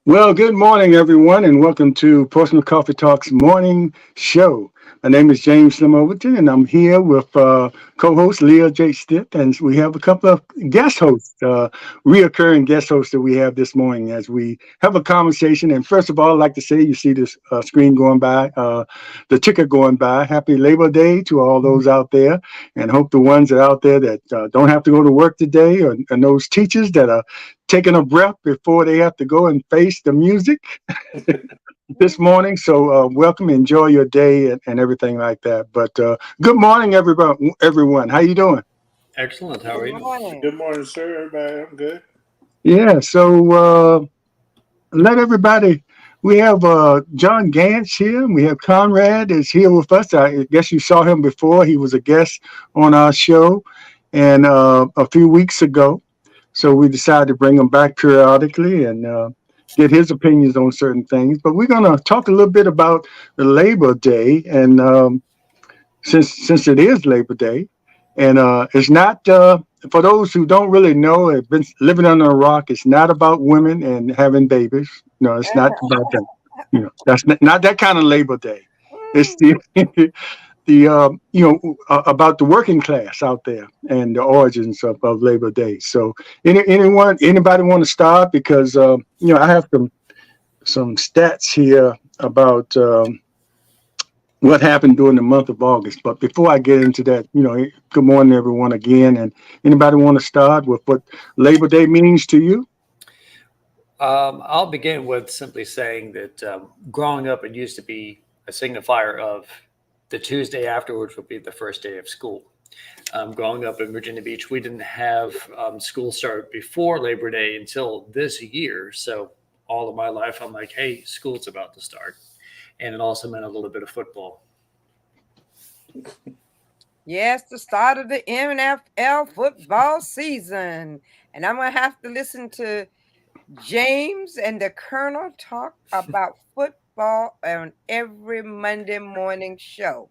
Well, good morning, everyone, and welcome to Personal Coffee Talks morning show. My name is James Slim Overton, and I'm here with co-host Leah J. Stitt, and we have a couple of guest hosts, reoccurring guest hosts that we have this morning as we have a conversation. And first of all, I'd like to say, you see this screen going by, the ticker going by. Happy Labor Day to all those out there, and hope the ones that are out there that don't have to go to work today, or and those teachers that are taking a breath before they have to go and face the music this morning. So welcome, enjoy your day and everything like that. But good morning, everybody. Everyone, how you doing? Excellent. How Good are you? morning. Good morning, sir. Everybody, I'm good. Yeah. So let everybody. We have John Gantz here. We have Conrad is here with us. I guess you saw him before. He was a guest on our show, and a few weeks ago. So we decided to bring him back periodically and get his opinions on certain things. But we're going to talk a little bit about the Labor Day, and since it is Labor Day, and it's not for those who don't really know, have been living under a rock. It's not about women and having babies. No, it's not about that. That's not that kind of Labor Day. It's the the about the working class out there and the origins of Labor Day. So anybody want to start because I have some stats here about what happened during the month of August. But before I get into that, good morning everyone again. And anybody want to start with what Labor Day means to you? I'll begin with simply saying that growing up, it used to be a signifier of the Tuesday afterwards would be the first day of school. Growing up in Virginia Beach, we didn't have school start before Labor Day until this year. So all of my life, I'm like, hey, school's about to start. And it also meant a little bit of football. Yes, the start of the NFL football season. And I'm going to have to listen to James and the Colonel talk about football on every Monday morning show.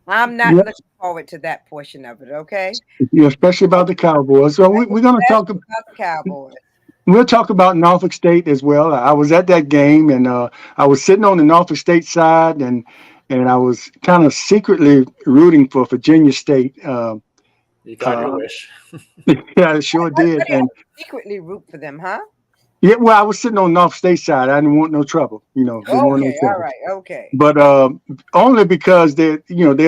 I'm not Yeah, looking forward to that portion of it, okay? yeah, especially about the Cowboys. So we're going to talk. Especially about the Cowboys. We'll talk about Norfolk State as well. I was at that game, and I was sitting on the Norfolk State side, and I was kind of secretly rooting for Virginia State. You got your Uh, wish. yeah, I sure did. What do And you secretly root for them, huh? yeah, well, I was sitting on Norfolk State side. I didn't want no trouble. Didn't want no Okay, all trouble. right, okay. But only because they're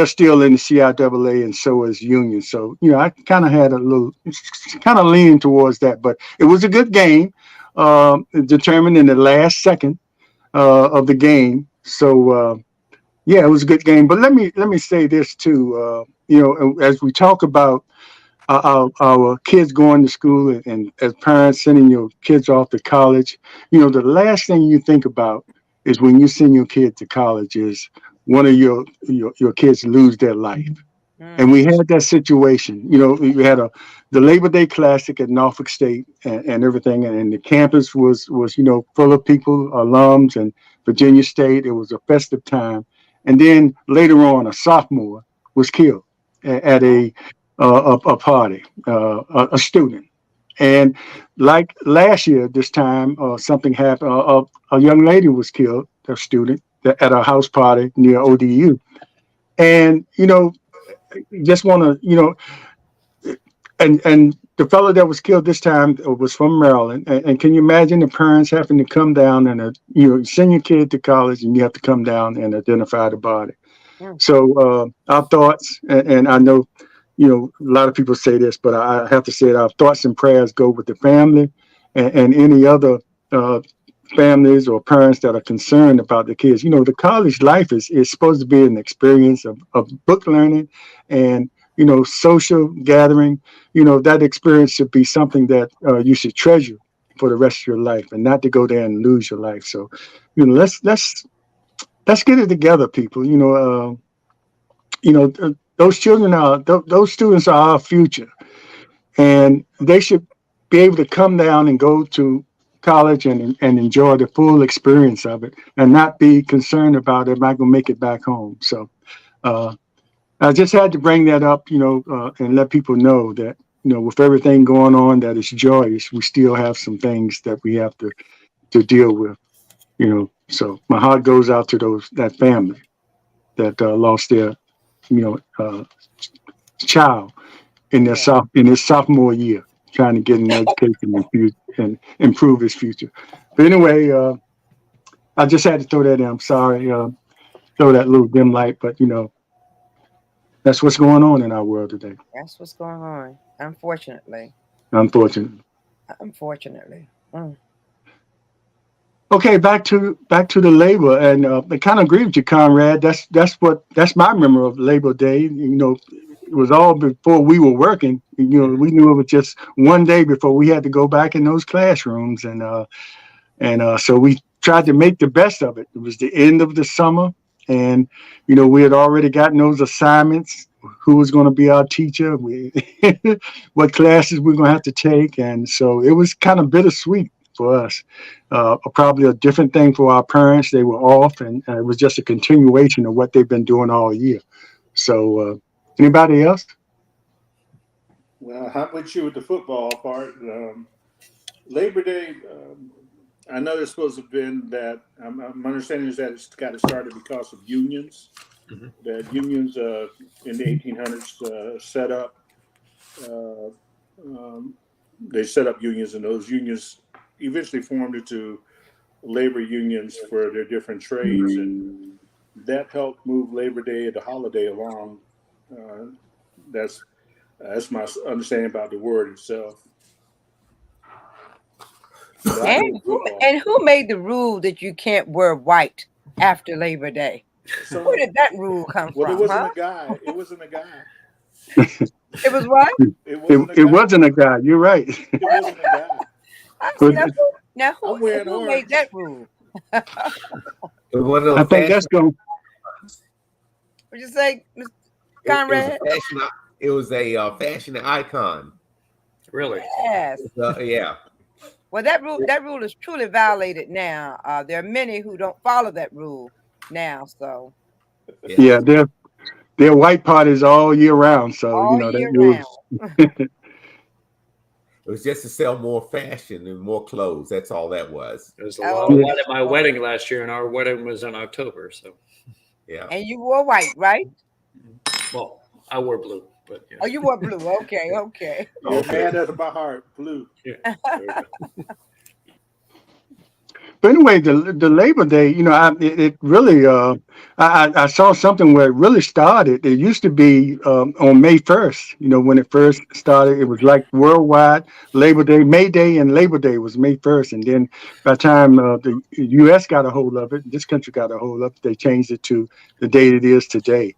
still in the CIAA, and so is Union. So I kind of had a little, kind of leaning towards that. But it was a good game, determined in the last second of the game. So yeah, it was a good game. But let me say this too. As we talk about our kids going to school, and as parents sending your kids off to college, the last thing you think about is when you send your kid to college is one of your kids lose their life. And we Mm-hmm. had that situation. We had the Labor Day Classic at Norfolk State, and everything, and the campus was full of people, alums, and Virginia State. It was a festive time, and then later on, a sophomore was killed at a party, a student. And like last year, this time, something happened. A young lady was killed, a student, at a house party near ODU. And just want to and the fellow that was killed this time was from Maryland. And can you imagine the parents having to come down and send your kid to college, and you have to come down and identify the body? So our thoughts, and I know a lot of people say this, but I have to say it, our thoughts and prayers go with the family, and any other families or parents that are concerned about the kids. The college life is supposed to be an experience of book learning and social gathering. That experience should be something that you should treasure for the rest of your life, and not to go there and lose your life. So let's get it together, people. Those children those students are our future, and they should be able to come down and go to college and enjoy the full experience of it, and not be concerned about, am I going to make it back home? So uh, I just had to bring that up, and let people know that with everything going on that is joyous, we still have some things that we have to to deal with. So my heart goes out to that family that lost their child in their Yeah. in his sophomore year, trying to get an education and improve his future. But anyway, I just had to throw that in. I'm sorry, throw that little dim light, but that's what's going on in our world today. That's what's going on. Unfortunately. Unfortunately. Unfortunately. Okay, back to the labor, and I kind of agree with you, Conrad. That's my memory of Labor Day. It was all before we were working. We knew it was just one day before we had to go back in those classrooms, and so we tried to make the best of it. It was the end of the summer, and we had already gotten those assignments. Who was going to be our teacher? What classes we're going to have to take, and so it was kind of bittersweet for us. Probably a different thing for our parents. They were off, and it was just a continuation of what they've been doing all year. So, anybody else? Well, I'm with you with the football part. Labor Day, I know it's supposed to have been that. My understanding is that it's got to started because of unions. Mhm. That unions in the 1800s set up. Uh, they set up unions, and those unions eventually formed into labor unions for their different trades, and that helped move Labor Day, the holiday, along. Uh, that's that's my understanding about the word itself. But I go And with who football. and who made the rule that you can't wear white after Labor Day? Where So, did that rule come well, it from, wasn't huh? a guy. It wasn't a guy. It was what? It It, wasn't a it guy. wasn't a guy. You're right. It wasn't a guy. I But said, now I'm wearing who made orange. that rule? It was one of I those think that's fashion. going. Would you say, Mr. It was a Conrad? fashion. It was a fashion icon. Really? Yes. Yeah. Well, that rule is truly violated now. There are many who don't follow that rule now. So Yeah. Yeah, they're white parties all year round. So all that year rules. round. It was just to sell more fashion and more clothes. That's all that was. There's a lot Oh, of Yeah. white at my wedding last year, and our wedding was in October. So, Yeah. and you wore white, right? well, I wore blue, but Oh, you wore blue. Okay, okay. You're a Okay. man after my heart, blue. yeah. There we go. But anyway, the Labor Day, it really, I saw something where it really started. It used to be on May 1st. When it first started, it was like worldwide Labor Day, May Day, and Labor Day was May 1st. And then by the time the U.S. got a hold of it, this country got a hold of it, they changed it to the date it is today.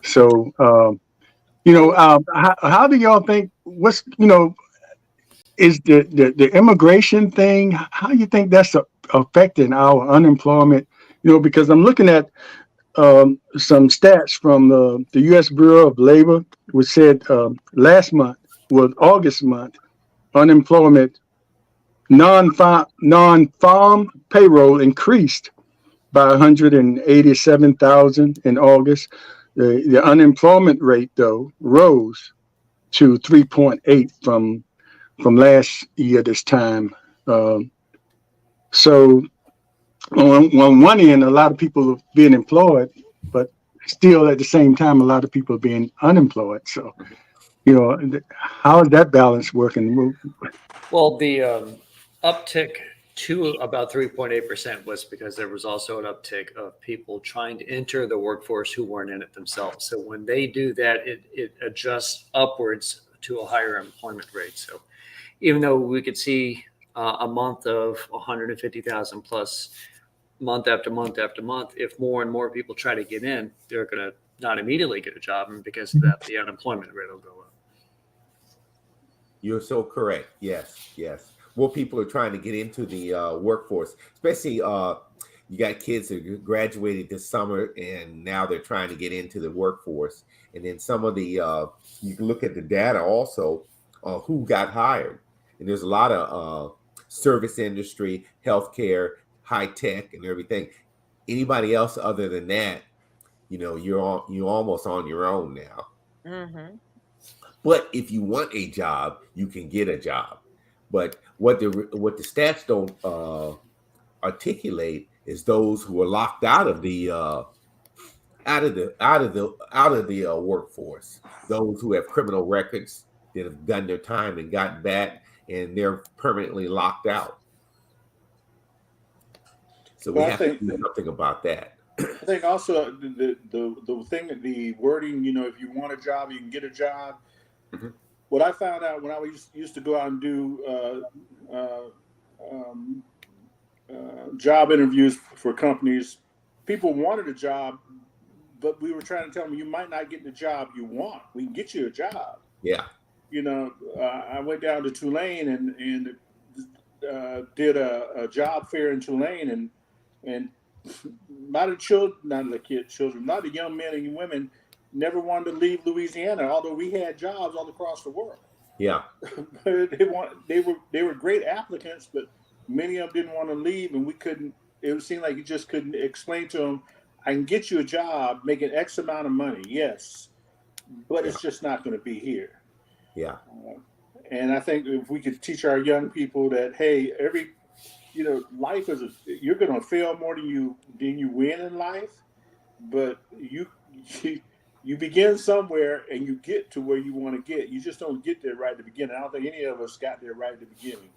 So, how do y'all think? Is the immigration thing, how you think that's affecting our unemployment? Because I'm looking at some stats from the U.S. Bureau of Labor, which said last month was August month, unemployment non-farm payroll increased by 187,000 in August. The unemployment rate though rose to 3.8 from last year this time. Um, so on one end, a lot of people are being employed, but still at the same time, a lot of people are being unemployed. So, how is that balance working? Well, the uptick to about 3.8% was because there was also an uptick of people trying to enter the workforce who weren't in it themselves. So when they do that, it adjusts upwards to a higher employment rate. So even though we could see a month of 150,000 plus month after month after month, if more and more people try to get in, they're going to not immediately get a job. And because of that, the unemployment rate will go up. You're so correct. Yes. Yes. More people are trying to get into the workforce, especially you got kids that graduated this summer and now they're trying to get into the workforce. And then some of the you can look at the data also who got hired. And there's a lot of service industry, healthcare, high tech, and everything. Anybody else other than that, you're almost on your own now. Mm-hmm. But if you want a job, you can get a job. But what the stats don't articulate is those who are locked out of the workforce. Those who have criminal records that have done their time and gotten back, and they're permanently locked out. So we Well, have to do something about that. I think also the thing, the wording, if you want a job, you can get a job. Mm-hmm. What I found out when I used to go out and do job interviews for companies, people wanted a job, but we were trying to tell them, you might not get the job you want. We can get you a job. Yeah. I went down to Tulane and did a job fair in Tulane, and a lot of children, not a lot of young men and women never wanted to leave Louisiana, although we had jobs all across the world. Yeah. But they were great applicants, but many of them didn't want to leave, and we couldn't. It seemed like you just couldn't explain to them, I can get you a job making X amount of money, yes, but it's just not going to be here. Yeah. And I think if we could teach our young people that, hey, life is you're going to fail more than you win in life, but you begin somewhere and you get to where you want to get. You just don't get there right at the beginning. I don't think any of us got there right at the beginning.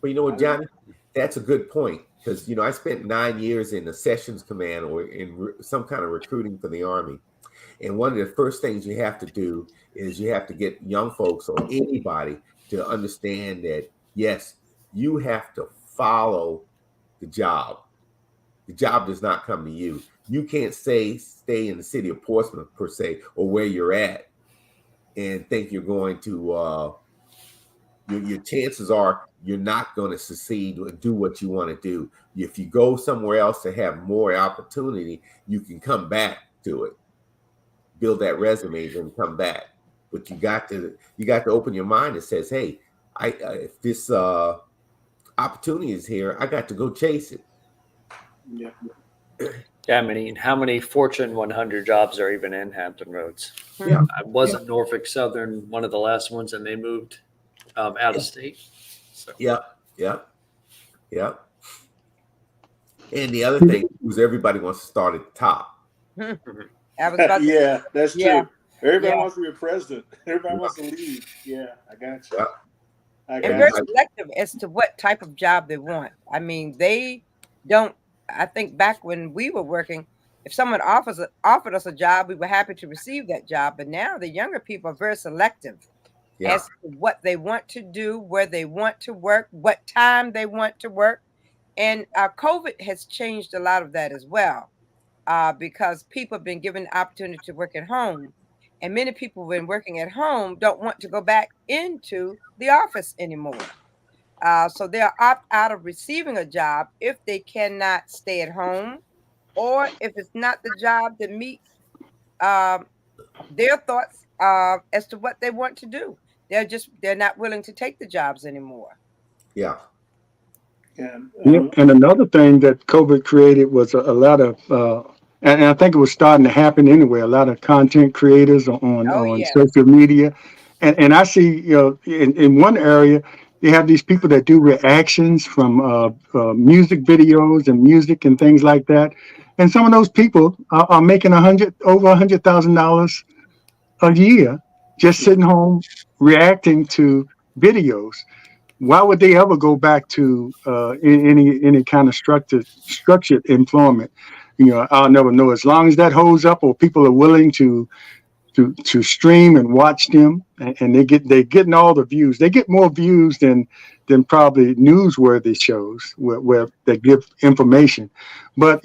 Well, you know what, Johnny? That's a good point, because I spent 9 years in the Sessions Command or in some kind of recruiting for the Army. And one of the first things you have to do is you have to get young folks or anybody to understand that, yes, you have to follow the job. The job does not come to you. You can't stay in the city of Portsmouth, per se, or where you're at and think you're going to, your chances are you're not going to succeed or do what you want to do. If you go somewhere else to have more opportunity, you can come back to it. Build that resume and come back, but you got to open your mind and says, hey, if this opportunity is here, I got to go chase it. Yeah. Yeah, I mean, how many Fortune 100 jobs are even in Hampton Roads? Yeah. I wasn't Norfolk Southern one of the last ones, and they moved out of state. So. Yeah. And the other thing is everybody wants to start at the top. Yeah, that's true. Yeah. Everybody wants to be a president. Everybody wants to lead. Yeah, I got you. Yeah. And very selective as to what type of job they want. I mean, they don't. I think back when we were working, if someone offered us a job, we were happy to receive that job. But now the younger people are very selective as to what they want to do, where they want to work, what time they want to work. And COVID has changed a lot of that as well, because people have been given the opportunity to work at home. And many people who've been working at home don't want to go back into the office anymore. So they'll opt out of receiving a job if they cannot stay at home, or if it's not the job that meets their thoughts as to what they want to do. They're not willing to take the jobs anymore. Yeah. And another thing that COVID created was a lot of, and I think it was starting to happen anyway, a lot of content creators on social media. And I see, in one area, you have these people that do reactions from music videos and music and things like that. And some of those people are making over $100,000 a year just sitting home reacting to videos. Why would they ever go back to any kind of structured employment? I'll never know. As long as that holds up, or people are willing to stream and watch them, and they're getting all the views. They get more views than probably newsworthy shows where they give information. But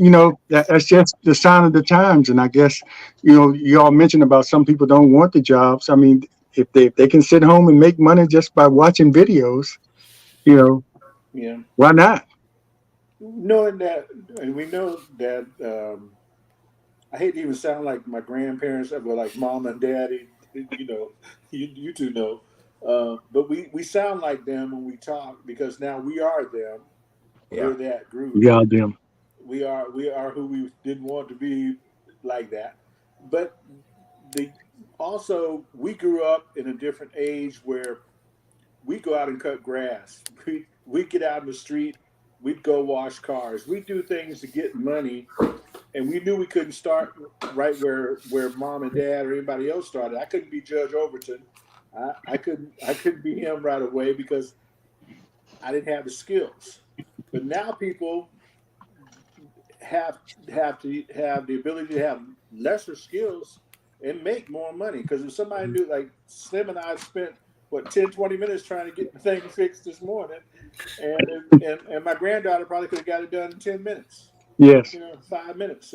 that's just the sign of the times. And I guess you all mentioned about some people don't want the jobs. I mean, if they can sit home and make money just by watching videos, why not? Knowing that, and we know that, I hate to even sound like my grandparents, but like mom and daddy, you two know. But we sound like them when we talk, because now we are them. Yeah. We're that group. Yeah, them. We are who we didn't want to be like that. But also we grew up in a different age where we go out and cut grass. We get out in the street. We'd go wash cars. We'd do things to get money, and we knew we couldn't start right where mom and dad or anybody else started. I couldn't be Judge Overton. I couldn't be him right away because I didn't have the skills. But now people have to have the ability to have lesser skills and make more money. Because if somebody knew, like Slim and I spent what 10-20 minutes trying to get the thing fixed this morning, and my granddaughter probably could have got it done in 10 minutes. Yes. 5 minutes.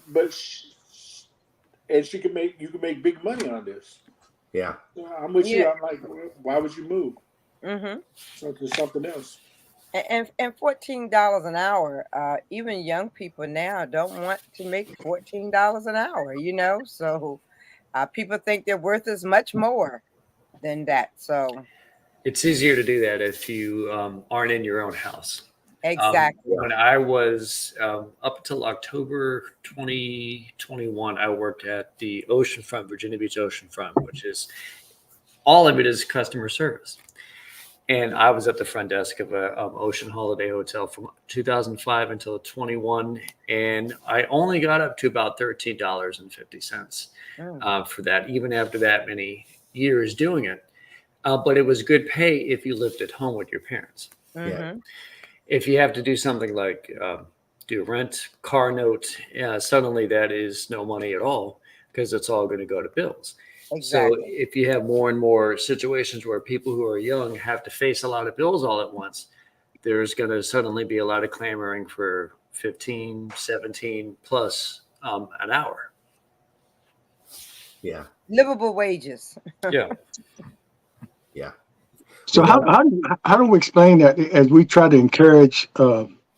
But you can make big money on this. Yeah. I'm with you. I'm like, why would you move? Mm-hmm. Something else. And $14 an hour. Even young people now don't want to make $14 an hour. So people think their worth is much more than that. So It's easier to do that if you aren't in your own house. exactly. When I was up until October 2021, I worked at the oceanfront, Virginia Beach oceanfront, which is all of it is customer service. And I was at the front desk of a Ocean Holiday Hotel from 2005 until 21, and I only got up to about $13.50 for that, even after that many years doing it. But it was good pay if you lived at home with your parents. Mm-hmm. If you have to do something like do rent, car note, suddenly that is no money at all because it's all going to go to bills. Exactly. So if you have more and more situations where people who are young have to face a lot of bills all at once, there's going to suddenly be a lot of clamoring for 15, 17 plus an hour. Yeah. Livable wages. Yeah. Yeah. So how do we explain that as we try to encourage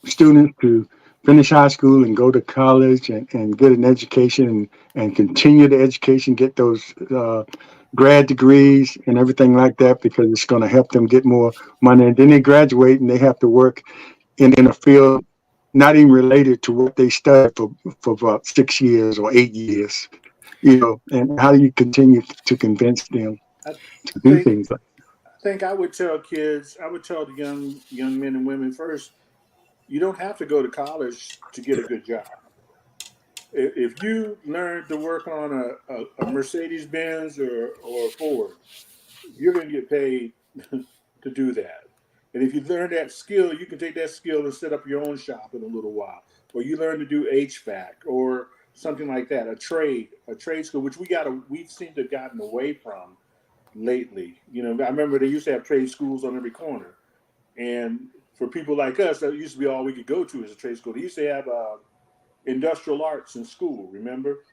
students to finish high school and go to college and get an education and continue the education, get those grad degrees and everything like that, because it's going to help them get more money. And then they graduate and they have to work in a field not even related to what they studied for about 6 years or 8 years, and how do you continue to convince them to do things like I think I would tell the young men and women first, you don't have to go to college to get a good job. If you learn to work on a Mercedes Benz or a Ford, you're going to get paid to do that. And if you learn that skill, you can take that skill and set up your own shop in a little while. Or you learn to do HVAC or something like that, a trade school, which we seem to have gotten away from lately. I remember they used to have trade schools on every corner. And for people like us, that used to be all we could go to as a trade school. They used to have industrial arts in school, remember?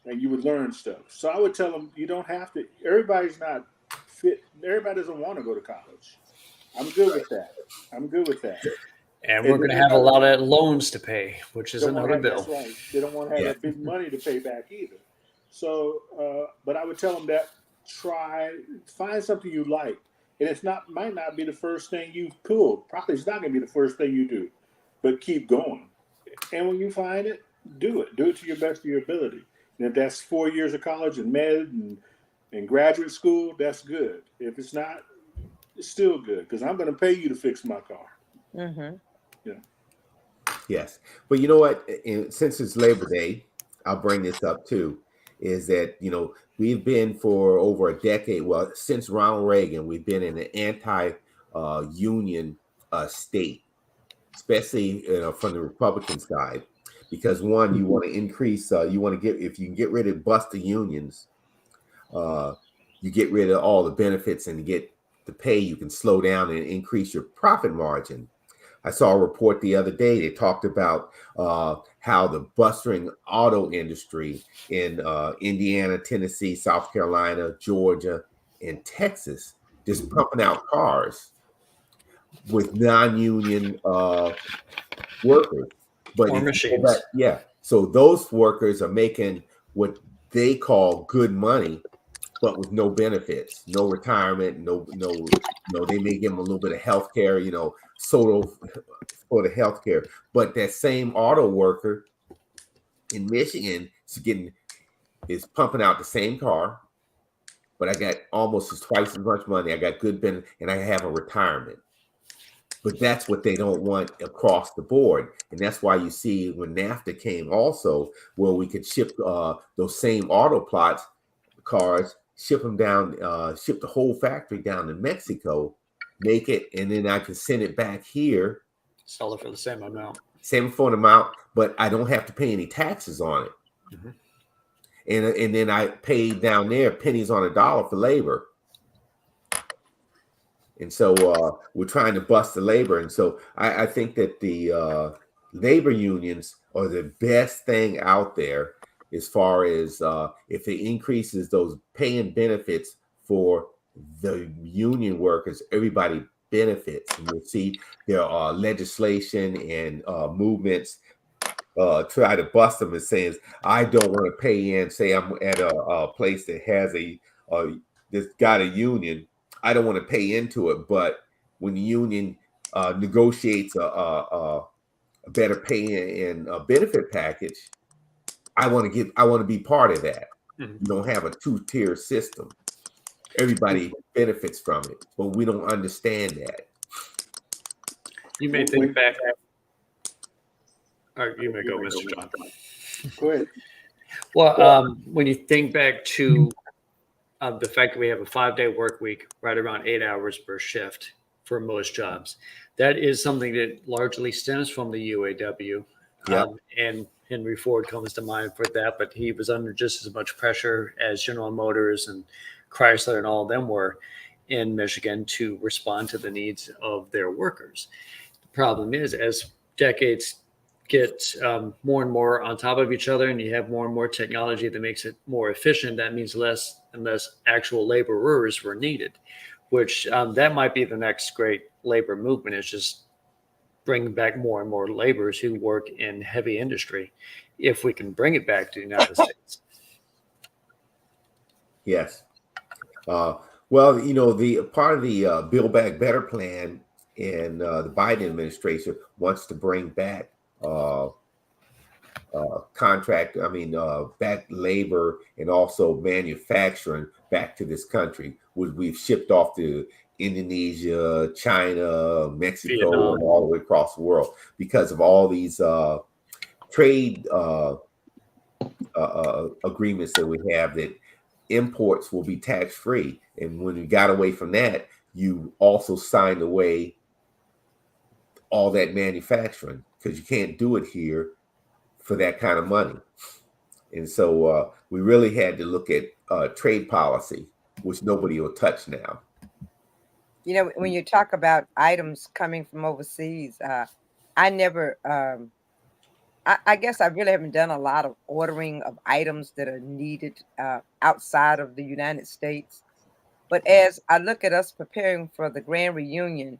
And you would learn stuff. So I would tell them, you don't have to, everybody's not fit. Everybody doesn't want to go to college. I'm good with that. And we're going to have a lot of loans to pay, which is another bill. That's right. They don't want to have that big money to pay back either. So, but I would tell them that find something you like. And might not be the first thing you've pulled. Probably it's not going to be the first thing you do, but keep going. And when you find it, do it. Do it to your best of your ability. And if that's 4 years of college and med and graduate school, that's good. If it's not, it's still good because I'm going to pay you to fix my car. Mm-hmm. Yeah. Yes. But you know what? Since it's Labor Day, I'll bring this up too, is that, we've been for over a decade, well, since Ronald Reagan, we've been in an anti-union state, especially from the Republican side, because one, you want to increase, if you can get rid of bust the unions, you get rid of all the benefits and get the pay, you can slow down and increase your profit margin. I saw a report the other day. They talked about how the bustling auto industry in Indiana, Tennessee, South Carolina, Georgia, and Texas just pumping out cars with non-union workers. But or machines. So those workers are making what they call good money, but with no benefits, no retirement, no. They may give them a little bit of health care, sort of for the health care. But that same auto worker in Michigan is pumping out the same car, but I got almost twice as much money. I got good benefits, and I have a retirement. but that's what they don't want across the board. And that's why you see when NAFTA came also, where we could ship those same auto plots cars, ship them down, ship the whole factory down to Mexico, make it, and then I can send it back here. Sell it for the same amount. Same for the amount, but I don't have to pay any taxes on it. Mhm. And then I pay down there pennies on a dollar for labor. And so we're trying to bust the labor. And so I think that the labor unions are the best thing out there as far as if it increases those pay and benefits for the union workers, everybody benefits. And you'll see there are legislation and movements try to bust them and saying, I don't want to pay in. Say I'm at a place that has that's got a union. I don't want to pay into it, but when the union negotiates a better pay and a benefit package, I want to be part of that. Mhm. You don't have a two-tier system. Everybody benefits from it, but we don't understand that. You may think back. Or you may go, Mr. John. Go ahead. Well, when you think back to the fact that we have a 5-day work week, right around 8 hours per shift for most jobs, that is something that largely stems from the UAW. Yep. And Henry Ford comes to mind for that, but he was under just as much pressure as General Motors and Chrysler and all of them were in Michigan to respond to the needs of their workers. The problem is, as decades get more and more on top of each other and you have more and more technology that makes it more efficient, that means less and less actual laborers were needed, which that might be the next great labor movement, is just bringing back more and more laborers who work in heavy industry, if we can bring it back to the United States. Yes. Well, you know, the part of the Build Back Better plan in the Biden administration wants to bring back back labor and also manufacturing back to this country. We've shipped off to Indonesia, China, Mexico, Vietnam, and all the way across the world because of all these trade agreements that we have that imports will be tax free. And when we got away from that, you also signed away all that manufacturing because you can't do it here for that kind of money. And so we really had to look at trade policy, which nobody will touch now. You know, when you talk about items coming from overseas, I never, I guess I really haven't done a lot of ordering of items that are needed outside of the United States. But as I look at us preparing for the grand reunion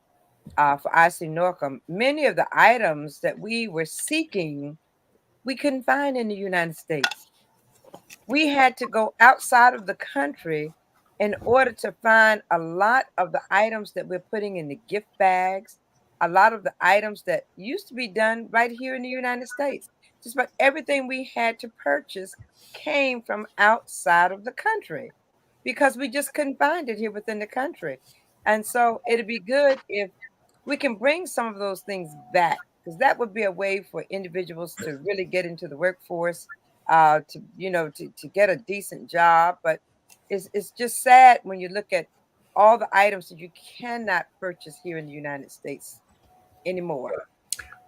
for IC Norcom, many of the items that we were seeking, we couldn't find in the United States. We had to go outside of the country in order to find a lot of the items that we're putting in the gift bags, a lot of the items that used to be done right here in the United States. Just about everything we had to purchase came from outside of the country because we just couldn't find it here within the country. And so it'd be good if we can bring some of those things back, because that would be a way for individuals to really get into the workforce, to get a decent job. But it's just sad when you look at all the items that you cannot purchase here in the United States anymore.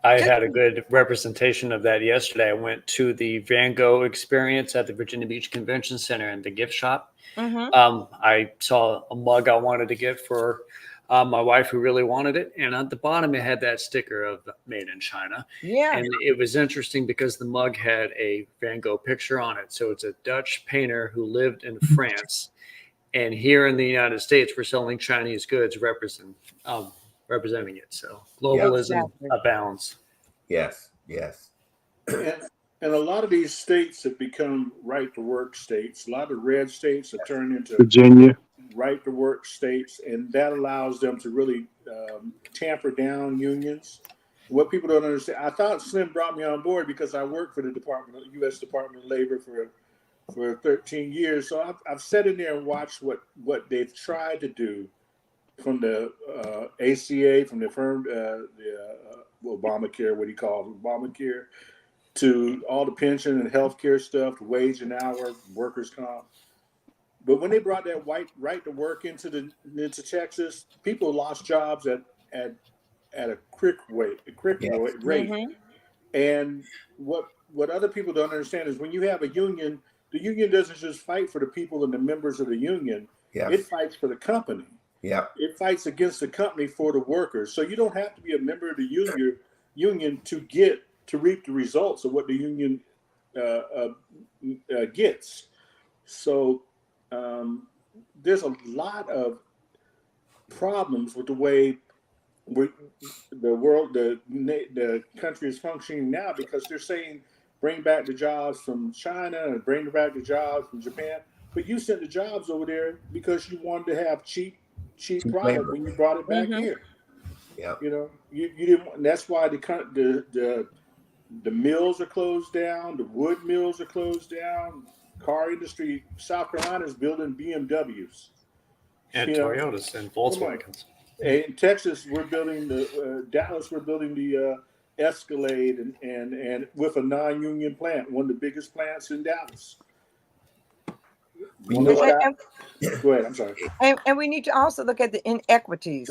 I Just had a good representation of that yesterday. I went to the Van Gogh experience at the Virginia Beach Convention Center in the gift shop. Mhm. I saw a mug I wanted to get for my wife, who really wanted it. And at the bottom, it had that sticker of made in China. Yeah. And it was interesting because the mug had a Van Gogh picture on it. So it's a Dutch painter who lived in France. And here in the United States, we're selling Chinese goods representing it. So globalism Exactly. abounds. Yes, yes. And a lot of these states have become right to work states. A lot of red states have turned into Virginia. right to work states, and that allows them to really tamper down unions. What people don't understand, I thought Slim brought me on board because I worked for the U.S. Department of Labor for 13 years. So I've sat in there and watched what they've tried to do ACA, from the firm, Obamacare, what do you call it, Obamacare, to all the pension and healthcare stuff, the wage and hour, workers' comp. But when they brought that right to work into Texas, people lost jobs at a quick rate. Mhm. And what other people don't understand is when you have a union, the union doesn't just fight for the people and the members of the union. Yes. It fights for the company. Yeah. It fights against the company for the workers. So you don't have to be a member of the union to reap the results of what the union gets. So there's a lot of problems with the way the country is functioning now, because they're saying bring back the jobs from China and bring back the jobs from Japan, but you sent the jobs over there because you wanted to have cheap product labor. when you brought it back Mhm. here. Yeah. You know, you didn't. And that's why the mills are closed down. The wood mills are closed down. Car industry. South Carolina is building BMWs And you know, Toyotas and Volkswagens. in Texas, we're building Dallas. We're building the Escalade, and with a non-union plant, one of the biggest plants in Dallas. You know what? Go ahead. I'm sorry. And we need to also look at the inequities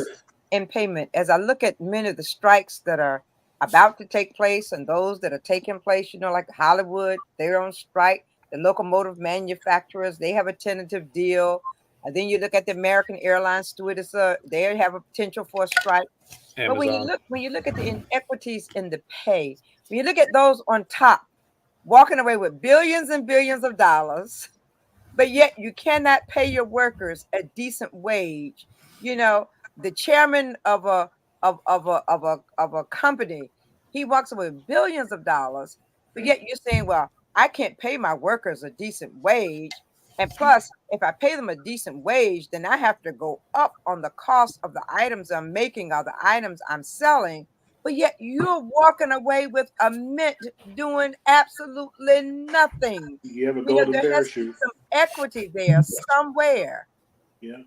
in payment. As I look at many of the strikes that are about to take place and those that are taking place, like Hollywood, they're on strike. The locomotive manufacturers, they have a tentative deal. And then you look at the American Airlines stewardess, they have a potential for a strike. But when you look at the inequities in the pay, when you look at those on top, walking away with billions and billions of dollars, but yet you cannot pay your workers a decent wage. The chairman of a company, he walks away with billions of dollars, but yet you're saying, well, I can't pay my workers a decent wage. And plus, if I pay them a decent wage, then I have to go up on the cost of the items I'm making or the items I'm selling. But yet you're walking away with a mint doing absolutely nothing. You have a golden There has to be parachute. some equity there somewhere. Yeah.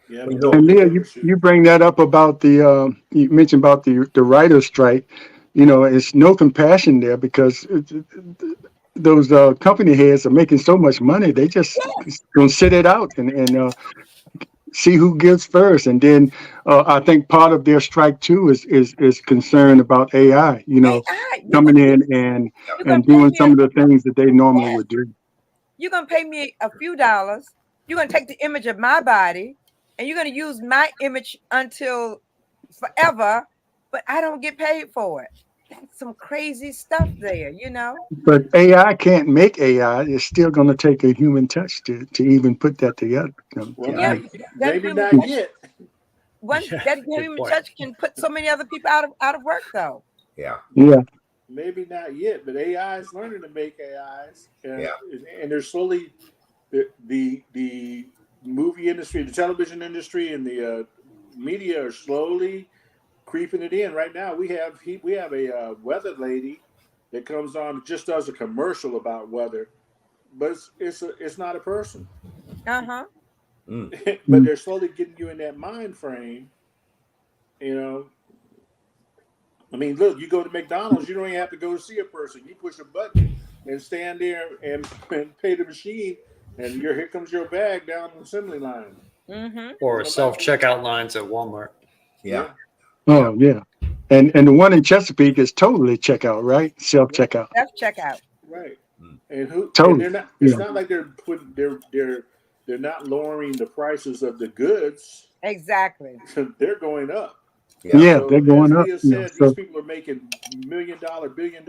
Yeah. And Leah, you bring that up about you mentioned about the writer's strike. It's no compassion there, because those company heads are making so much money. They just gonna sit it out and see who gives first. And then I think part of their strike too is concern about AI. Coming in and doing some of the things that they normally would do. You're gonna pay me a few dollars. You're gonna take the image of my body, and you're gonna use my image until forever, but I don't get paid for it. That's some crazy stuff there. But AI can't make AI. It's still going to take a human touch to even put that together. Well, Yeah, maybe not yet. That human touch can put so many other people out of work, though. Yeah. Maybe not yet, but AI is learning to make AIs, and they're slowly the movie industry, the television industry, and the media are slowly creeping it in. Right now, we have a weather lady that comes on and just does a commercial about weather, but it's not a person. Uh-huh. But they're slowly getting you in that mind frame. I mean, look, you go to McDonald's, you don't even have to go see a person. You push a button and stand there and pay the machine, and here comes your bag down the assembly line. Mm-hmm. Or self-checkout lines at Walmart. Yeah. Oh, yeah. And the one in Chesapeake is totally checkout, right? Self-checkout. Self-checkout. Right. And who? Totally. And they're not. It's not like they're not lowering the prices of the goods. Exactly. They're going up. Yeah, So, they're going up. As Leah said, these people are making $1 million, $1 billion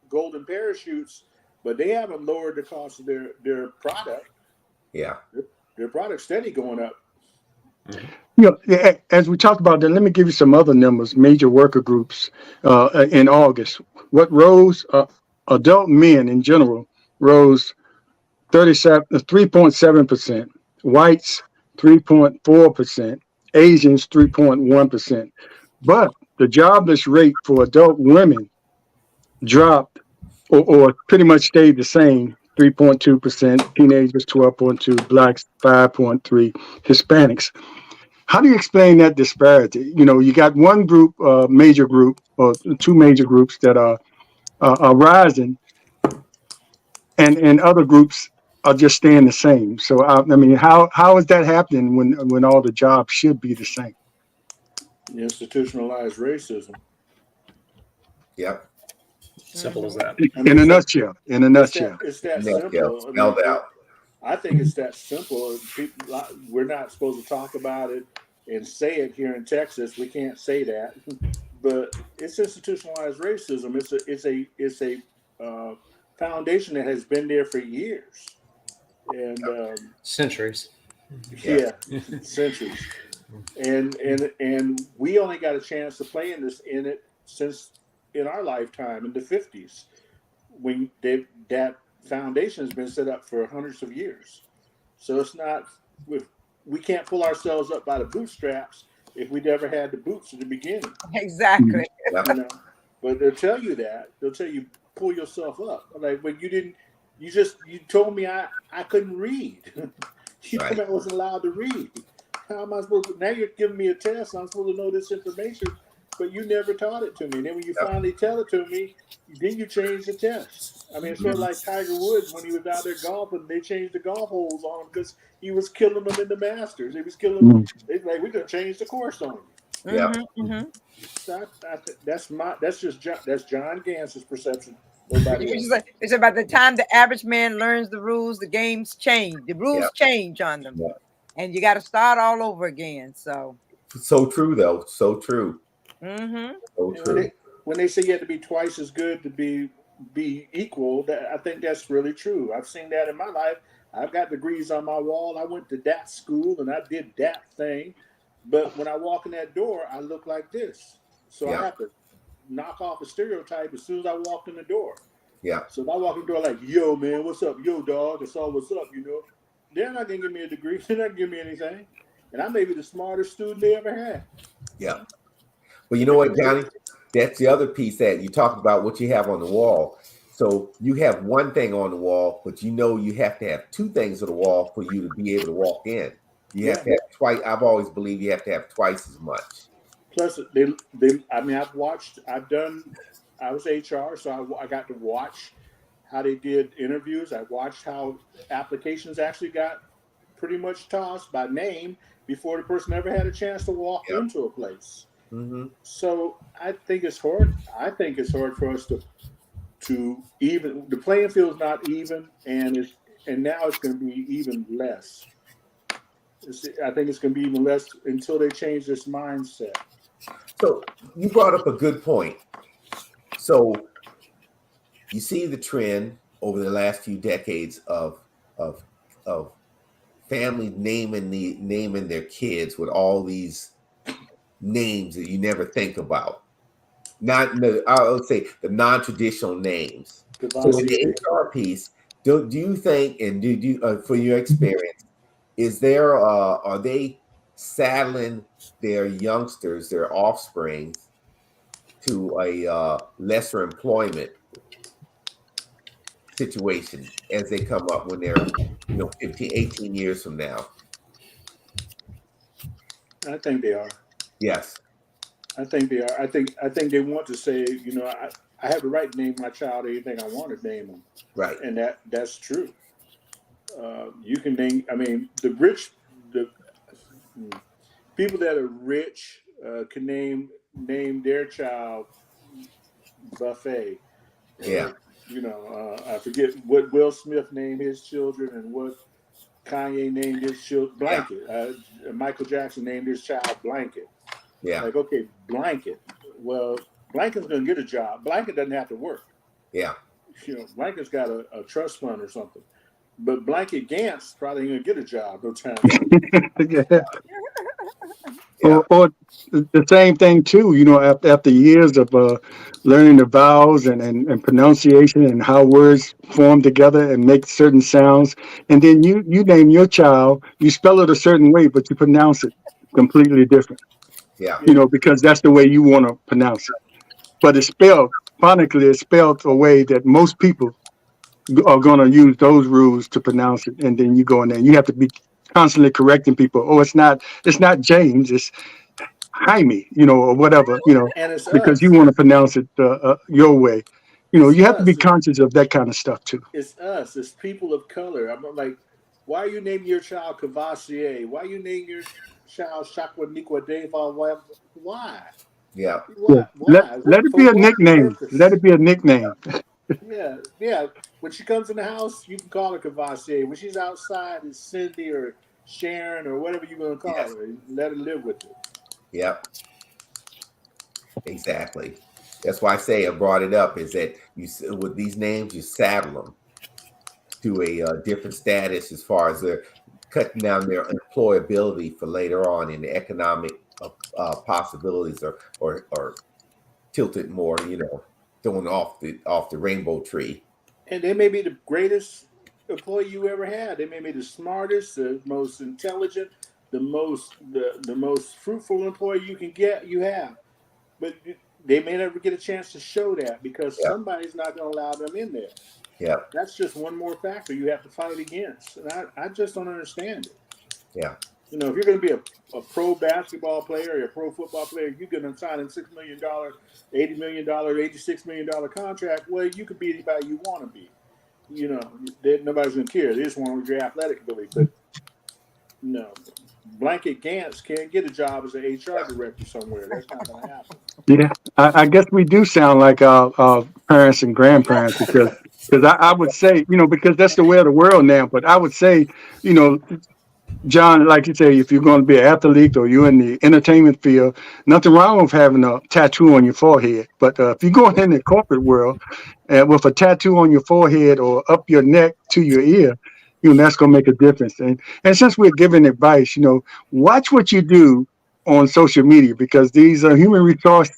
golden parachutes, but they haven't lowered the cost of their product. Yeah. Their product's steady going up. As we talked about that, let me give you some other numbers. Major worker groups in August. What rose? Adult men in general rose 3.7%. Whites 3.4%. Asians 3.1%. But the jobless rate for adult women dropped or pretty much stayed the same, 3.2%. Teenagers 12.2%. Blacks 5.3%. Hispanics. How do you explain that disparity? You know, you got one group, major group, or two major groups that are rising, and other groups are just staying the same. So I mean, how is that happening when all the jobs should be the same? Institutionalized racism. Yep. Simple as that. I mean, In a nutshell. In a nutshell. it's that Nutshell, simple. I mean, spelled out. I think it's that simple. People, we're not supposed to talk about it and say it here in Texas. We can't say that, but it's institutionalized racism. It's a foundation that has been there for years, and Centuries. yeah, centuries. And we only got a chance to play in it since in our lifetime in the 50s when that foundation has been set up for hundreds of years. So it's not we can't pull ourselves up by the bootstraps if we never had the boots at the beginning. Exactly. Yep. You know, but they'll tell you that. They'll tell you pull yourself up. Like, but you didn't. You told me I couldn't read. You told me I wasn't allowed to read. How am I supposed to? Now you're giving me a test. I'm supposed to know this information, but you never taught it to me. And then when you finally tell it to me, then you change the test. I mean, it's sort of like Tiger Woods when he was out there golfing. They changed the golf holes on him because he was killing them in the Masters. He was killing them. They're like, we're gonna change the course on you. Yeah. So that's John Gantz's perception. Nobody else. It's about the time the average man learns the rules, the games change. The rules change on them. Yeah. And you got to start all over again. So true, though. So true. So true. When they say you have to be twice as good to be equal, I think that's really true. I've seen that in my life. I've got degrees on my wall. I went to that school and I did that thing. But when I walk in that door, I look like this. So I have to knock off a stereotype as soon as I walk in the door. Yeah. So if I walk in the door like, yo, man, what's up? Yo, dog, that's all what's up, you know. They're not going to give me a degree. They're not going to give me anything. And I may be the smartest student they ever had. Yeah. Well, you know what, Johnny? That's the other piece that you talked about what you have on the wall. So you have one thing on the wall, but you know you have to have two things on the wall for you to be able to walk in. You have to have twice. I've always believed you have to have twice as much. Plus, I mean, I was HR, so I got to watch how they did interviews. I watched how applications actually got pretty much tossed by name before the person ever had a chance to walk into a place. So I think it's hard. I think it's hard for us to even the playing field is not even, and now it's going to be even less. I think it's going to be even less until they change this mindset. So you brought up a good point. So you see the trend over the last few decades of families naming their kids with all these names that you never think about. I would say the non-traditional names. So in the HR piece, do you think, and do you for your experience, are they saddling their youngsters, their offspring, to a lesser employment situation as they come up when they're 15, 18 years from now? I think they are. Yes. I think they are. I think they want to say, I have the right to name my child anything I want to name them. Right. And that's true. You can name, I mean, the people that are rich can name their child Buffet. Yeah. I forget what Will Smith named his children and what Kanye named his children. Blanket. Michael Jackson named his child Blanket. Yeah. Like, okay, Blanket. Well, Blanket's going to get a job. Blanket doesn't have to work. Yeah. Blanket's got a trust fund or something. But Blanket Gantz probably ain't going to get a job no time. Or the same thing too, after years of learning the vowels and pronunciation and how words form together and make certain sounds, and then you name your child, you spell it a certain way, but you pronounce it completely different. Yeah. Because that's the way you want to pronounce it. But it's spelled phonetically, it's spelled a way that most people are going to use those rules to pronounce it, and then you go in there. You have to be constantly correcting people. Oh, it's not James, it's Jaime, or whatever, And it's because you us. want to pronounce it your way. It's You have to be us. conscious of that kind of stuff too. It's us. It's people of color. I'm like, why are you naming your child Cavassier? Why you name your child Shakwanikwa Deva? Why? Yeah. Yeah. Why? Let it For be a what nickname. Let purpose? it be a nickname. Yeah, yeah. When she comes in the house, you can call her Cavassier. When she's outside, it's Cindy or Sharon or whatever you're going to call Yes. her. Let her live with it. Yep. Exactly. That's why I brought it up is that with these names you saddle them to a different status as far as they're cutting down their employability for later on in the economic possibilities or tilted more, throwing off the rainbow tree. And they may be the greatest employee you ever had. They may be the smartest, the most intelligent, the most fruitful employee you have. But they may never get a chance to show that because Yeah. somebody's not going to allow them in there. Yeah. That's just one more factor you have to fight against. And I just don't understand it. Yeah. If you're going to be a pro basketball player or a pro football player, you're going to sign a $6 million, $80 million, $86 million contract. Well, you could be anybody you want to be. Nobody's going to care. They just want your athletic ability. But no, Blanket Gantz can't get a job as an HR director somewhere. That's not going to happen. Yeah, I guess we do sound like our parents and grandparents because I would say, because that's the way of the world now. But I would say, you know, John, like you say, if you're going to be an athlete or you're in the entertainment field, nothing wrong with having a tattoo on your forehead. But if you're going in the corporate world with a tattoo on your forehead or up your neck to your ear, that's going to make a difference. And since we're giving advice, watch what you do on social media because these human resource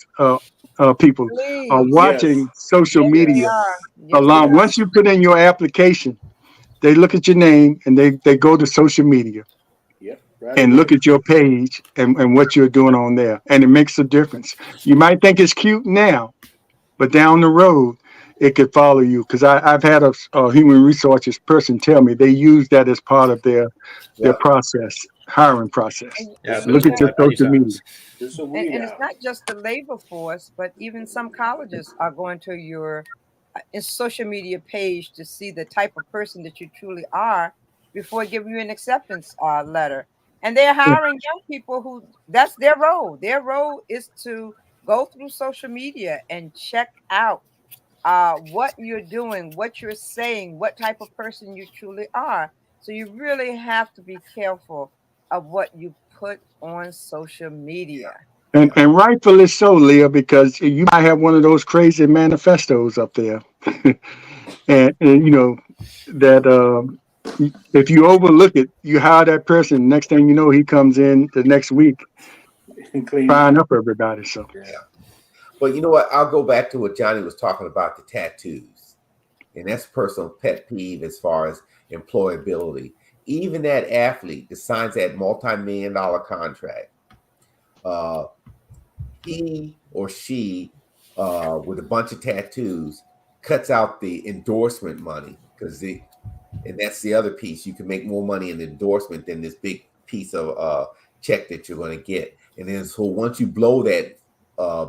people are Please. Yes, watching social Yes, they media. are. yes, Yes, they Along are. once yes. you put in your application, they look at your name and they go to social media Yep, right and look away. at your page and what you're doing on there. And it makes a difference. You might think it's cute now, but down the road, it could follow you. Because I've had a human resources person tell me they use that as part of their Yeah. process, hiring process. And, Yeah, I've It's been Look at told your that many social media. times. a weed and it's out. not just the labor force, but even some colleges are going to your social media page to see the type of person that you truly are before giving you an acceptance letter. And they're hiring young people who that's their role. Their role is to go through social media and check out what you're doing, what you're saying, what type of person you truly are. So you really have to be careful of what you put on social media. Yeah. And rightfully so, Leah, because you might have one of those crazy manifestos up there. and that if you overlook it, you hire that person. Next thing you know, he comes in the next week, And clean frying house. up everybody. So Yeah. Yeah. But you know what? I'll go back to what Johnny was talking about, the tattoos. And that's personal pet peeve as far as employability. Even that athlete that signs that multi-million dollar contract, uh, he or she with a bunch of tattoos cuts out the endorsement money and that's the other piece. You can make more money in endorsement than this big piece of check that you're going to get. And then so once you blow that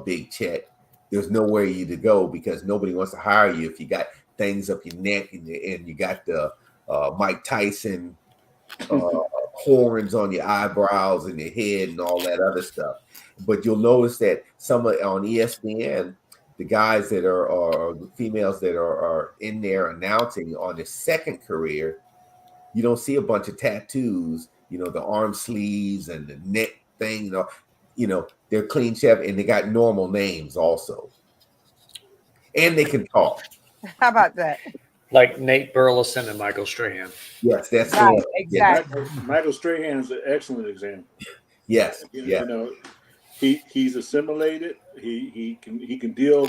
big check, there's nowhere you to go because nobody wants to hire you if you got things up your neck and you got the Mike Tyson uh, horns on your eyebrows and your head and all that other stuff. But you'll notice that some on ESPN, the guys that are or the females that are in there announcing on their second career, you don't see a bunch of tattoos, the arm sleeves and the neck thing, they're clean shaven and they got normal names also. And they can talk. How about that? Like Nate Burleson and Michael Strahan. Yes, that's the Right, one. Yeah. exactly. Michael Strahan is an excellent example. Yes, yeah, He's assimilated. He can deal.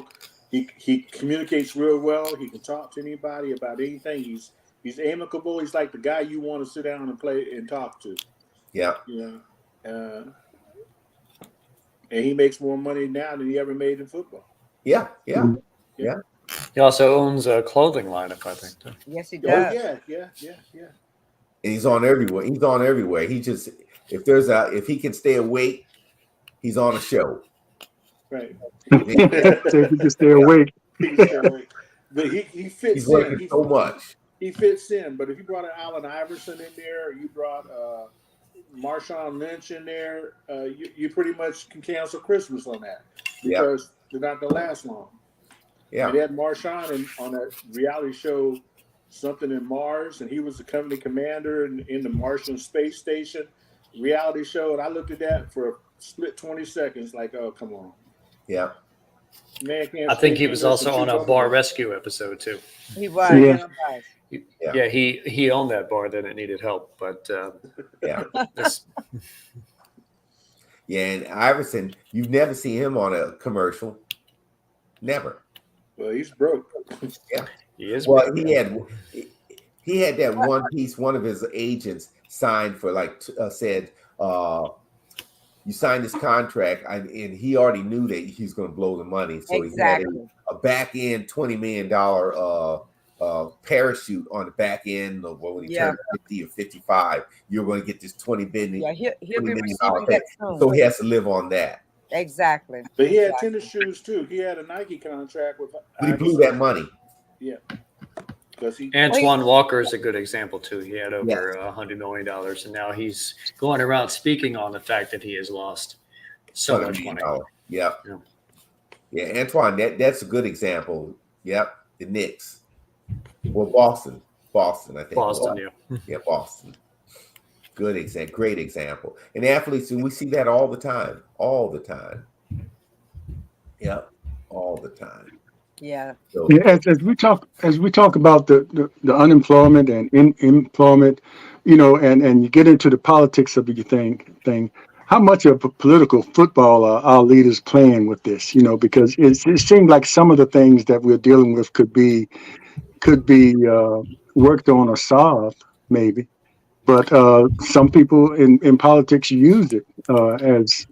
He communicates real well. He can talk to anybody about anything. He's amicable. He's like the guy you want to sit down and play and talk to. yeah, You know, and he makes more money now than he ever made in football. yeah, yeah, Yeah. yeah. He also owns a clothing line, if I think. Too. Yes, he Oh does. yeah, yeah, yeah, yeah. and he's on everywhere. He's on everywhere. He just if he can stay awake, he's on a show. Right. So if you just stay awake. He's still awake. But he fits He's in. working so much. He fits in. But if you brought an Allen Iverson in there, or you brought Marshawn Lynch in there, you pretty much can cancel Christmas on that because they're not going to last long. Yeah. They had Marshawn on that reality show, Something in Mars, and he was the company commander in the Martian space station reality show. And I looked at that for a split 20 seconds, like, oh, come on. Yeah. Man can't. I think he was also on a bar rescue episode too. He was. Yeah. Yeah, he owned that bar that it needed help, but Yeah, and Iverson, you've never seen him on a commercial. Never. Well, he's broke. Yeah. he is. Well, he had that one piece. One of his agents signed for said, "You signed this contract," and he already knew that he's going to blow the money. So Exactly. he had a back end $20 million parachute on the back end of when he turned 50 or 55. You're going to get this $20 billion. Yeah, he'll $20 be million receiving that soon. So he has to live on that. Exactly. But he had tennis shoes too. He had a Nike contract with. But he blew that money. Yeah. Because Antoine Walker is a good example too. He had over $100 million, and now he's going around speaking on the fact that he has lost so much money. Yep. Yeah, Antoine, that's a good example. Yep, the Knicks. Well, Boston, I think. Boston, yeah, Boston. Good example, great example. And athletes, and we see that all the time. Yep, all the time. Yeah. So, Yeah, as we talk about the unemployment and employment, and you get into the politics of the thing, how much of a political football are our leaders playing with this? Because it seems like some of the things that we're dealing with could be worked on or solved, maybe. But some people in politics use it as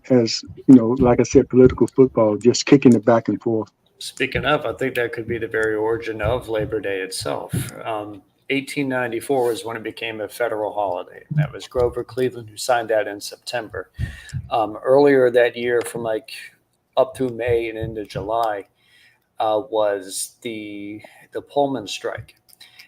like I said, political football, just kicking it back and forth. Speaking of, I think that could be the very origin of Labor Day itself. 1894 was when it became a federal holiday. That was Grover Cleveland who signed that in September. Earlier that year, from up through May and into July, was the Pullman strike,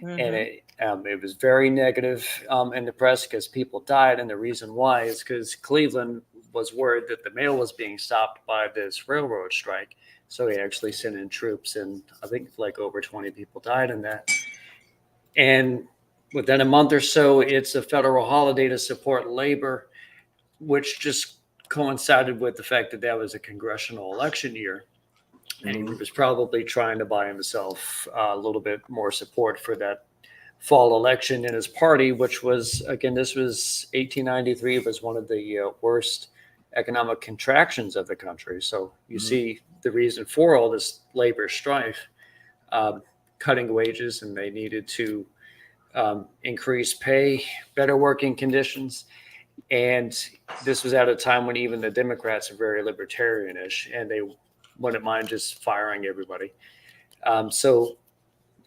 and it was very negative in the press because people died, and the reason why is because Cleveland was worried that the mail was being stopped by this railroad strike. So he actually sent in troops, and I think over 20 people died in that. And within a month or so, it's a federal holiday to support labor, which just coincided with the fact that that was a congressional election year. And he was probably trying to buy himself a little bit more support for that fall election in his party, which was, again, this was 1893, was one of the worst economic contractions of the country. So you see the reason for all this labor strife, cutting wages, and they needed to increase pay, better working conditions. And this was at a time when even the Democrats are very libertarianish, and they wouldn't mind just firing everybody. So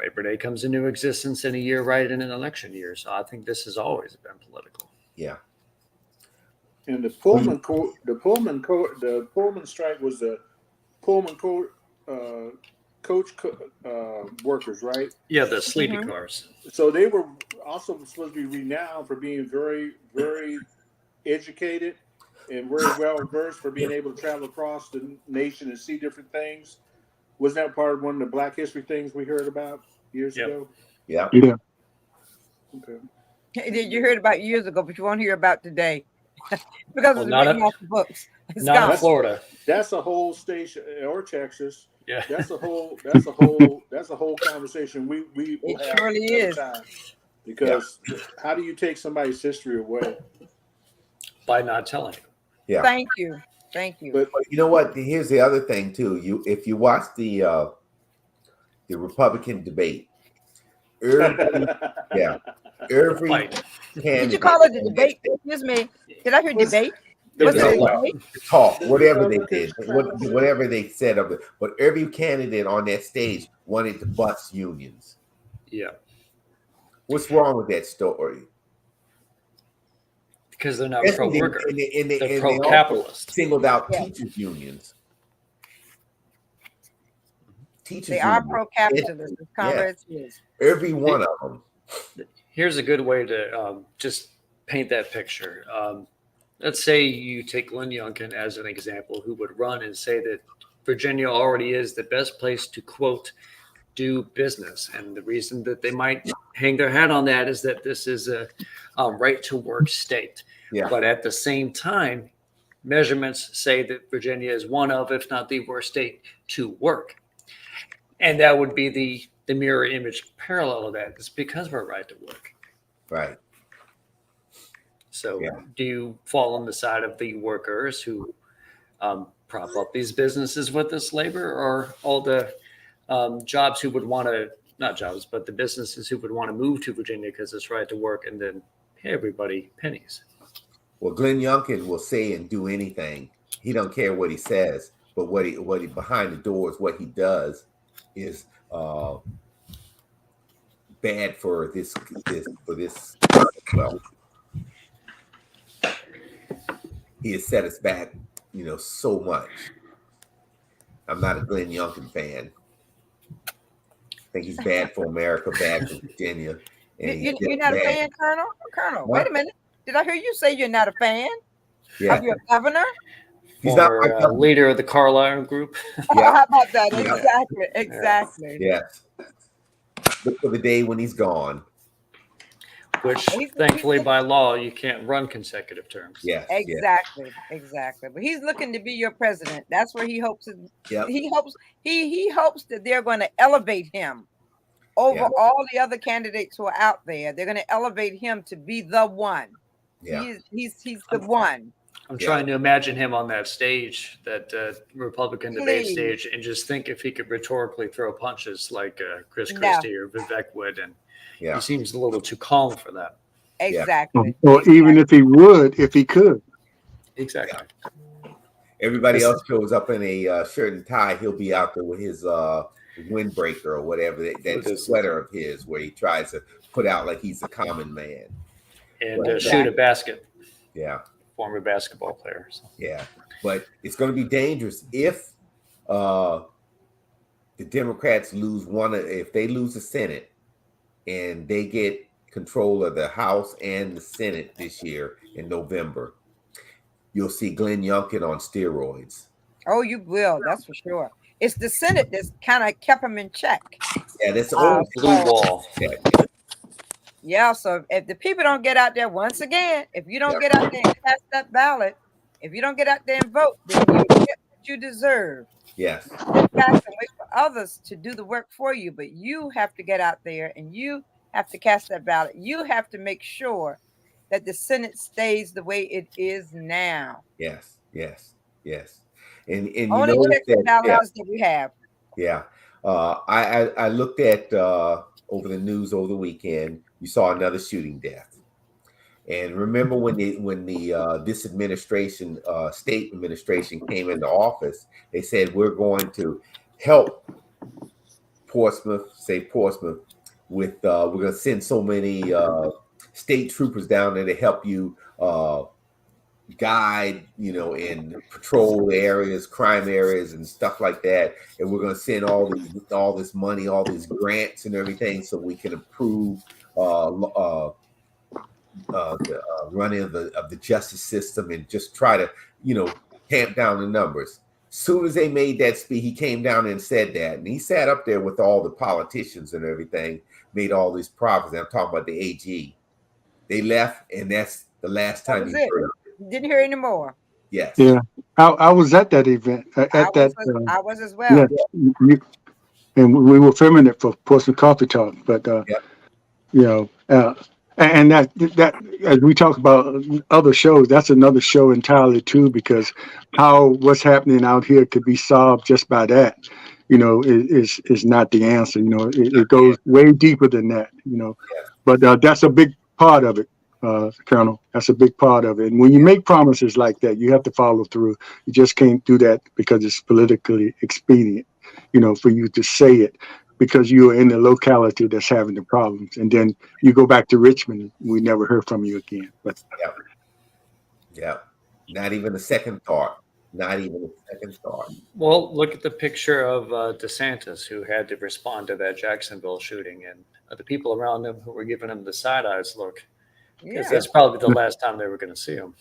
Labor Day comes into existence in a year right in an election year. So I think this has always been political. Yeah. And the Pullman strike was the Pullman coach workers, right? Yeah, the sleepy cars. So they were also supposed to be renowned for being very, very educated and very well versed for being able to travel across the nation and see different things. Was that part of one of the Black History things we heard about years ago? Yeah. Yeah. Okay. Did you heard about years ago, but you won't hear about today because it's not written off the books. It's Not gone. in Florida. That's a whole station, or Texas. Yeah. That's a whole conversation we will It have surely another is. time. Because how do you take somebody's history away? By not telling you. Yeah. Thank you. But You know what? Here's the other thing too. If you watch the Republican debate, every Fight. Did you call it a debate? Excuse me. Did I hear debate? Was it a debate? talk, whatever they did, whatever they said of it, but every candidate on that stage wanted to bust unions. Yeah. What's wrong with that story? because they're not Especially pro-worker. and They're they also pro-capitalist. singled out Yeah. teachers unions. Teachers They are unions. pro-capitalist, as Conrad says. Every one of them. Here's a good way to just paint that picture. Let's say you take Glenn Youngkin as an example, who would run and say that Virginia already is the best place to, quote, do business. And the reason that they might hang their hat on that is that this is a right to work state. Yeah. But at the same time, measurements say that Virginia is one of, if not the worst state to work. And that would be the mirror image parallel of that. It's because we're right to work. Right. So Yeah. do you fall on the side of the workers who prop up these businesses with this labor, or all the jobs who would want to, not jobs, but the businesses who would want to move to Virginia because it's right to work and then pay everybody pennies? Well, Glenn Youngkin will say and do anything. He don't care what he says, but what he behind the doors, what he does is bad for this. Well, he has set us back, so much. I'm not a Glenn Youngkin fan. I think he's bad for America, bad for Virginia. And You're not a fan, Colonel? Colonel, What? wait a minute. Did I hear you say you're not a fan Yeah, of your governor? he's not Or my governor. leader of the Carlisle group. Yeah. How about that? Yeah. Exactly. Yes. Look for the day when he's gone. Which He's- thankfully by law you can't run consecutive terms. Yes. Exactly. But he's looking to be your president. That's where he hopes. Yep. He hopes that they're going to elevate him over Yeah. all the other candidates who are out there. They're going to elevate him to be the one. Yeah. He's the one. I'm Yeah. trying to imagine him on that stage, that Republican debate Please. stage, and just think if he could rhetorically throw punches like Chris No. Christie or Vivek would, and Yeah. he seems a little too calm for that. Exactly. Or even if he could. Exactly. Everybody else shows up in a shirt and tie. He'll be out there with his windbreaker or whatever, With that his- sweater of his, where he tries to put out like he's a common man. And Well, shoot a basket, Yeah. former basketball player. So. Yeah. But it's going to be dangerous if the Democrats if they lose the Senate and they get control of the House and the Senate this year in November. You'll see Glenn Youngkin on steroids. Oh, you will. That's for sure. It's the Senate that's kind of kept him in check. Yeah, that's Uh, old. Blue wall. Yeah. So if the people don't get out there, once again, if you don't Yeah. get out there and cast that ballot, if you don't get out there and vote, then you get what you deserve. Yes. Sit back and wait for others to do the work for you, but you have to get out there and you have to cast that ballot. You have to make sure that the Senate stays the way it is now. Yes. And you Only know checks and that, balances that we have. yeah. I looked at over the news over the weekend. You saw another shooting death, and remember when this administration, state administration, came into office, they said we're going to help Portsmouth with we're going to send so many state troopers down there to help you guide, and patrol areas, crime areas, and stuff like that. And we're going to send all this money, all these grants, and everything, so we can improve the running of the justice system and just try to, tamp down the numbers. Soon as they made that speech, he came down and said that, and he sat up there with all the politicians and everything, made all these profits. I'm talking about the AG. They left, and that's the last That time was you it. heard. Didn't hear anymore. Yes. Yeah. I was at that event. I was as well. Yeah, and we were filming it for Portsmouth Coffee Talk. But and that as we talk about other shows, that's another show entirely too, because how what's happening out here could be solved just by that. Is not the answer. It goes way deeper than that. But that's a big part of it. Colonel, that's a big part of it. And when you make promises like that, you have to follow through. You just can't do that because it's politically expedient, for you to say it because you're in the locality that's having the problems. And then you go back to Richmond, we never heard from you again. But Yeah. Not even a second thought. Not even a second thought. Well, look at the picture of DeSantis, who had to respond to that Jacksonville shooting, and the people around him who were giving him the side eyes look, because Yeah. that's probably the last time they were going to see him.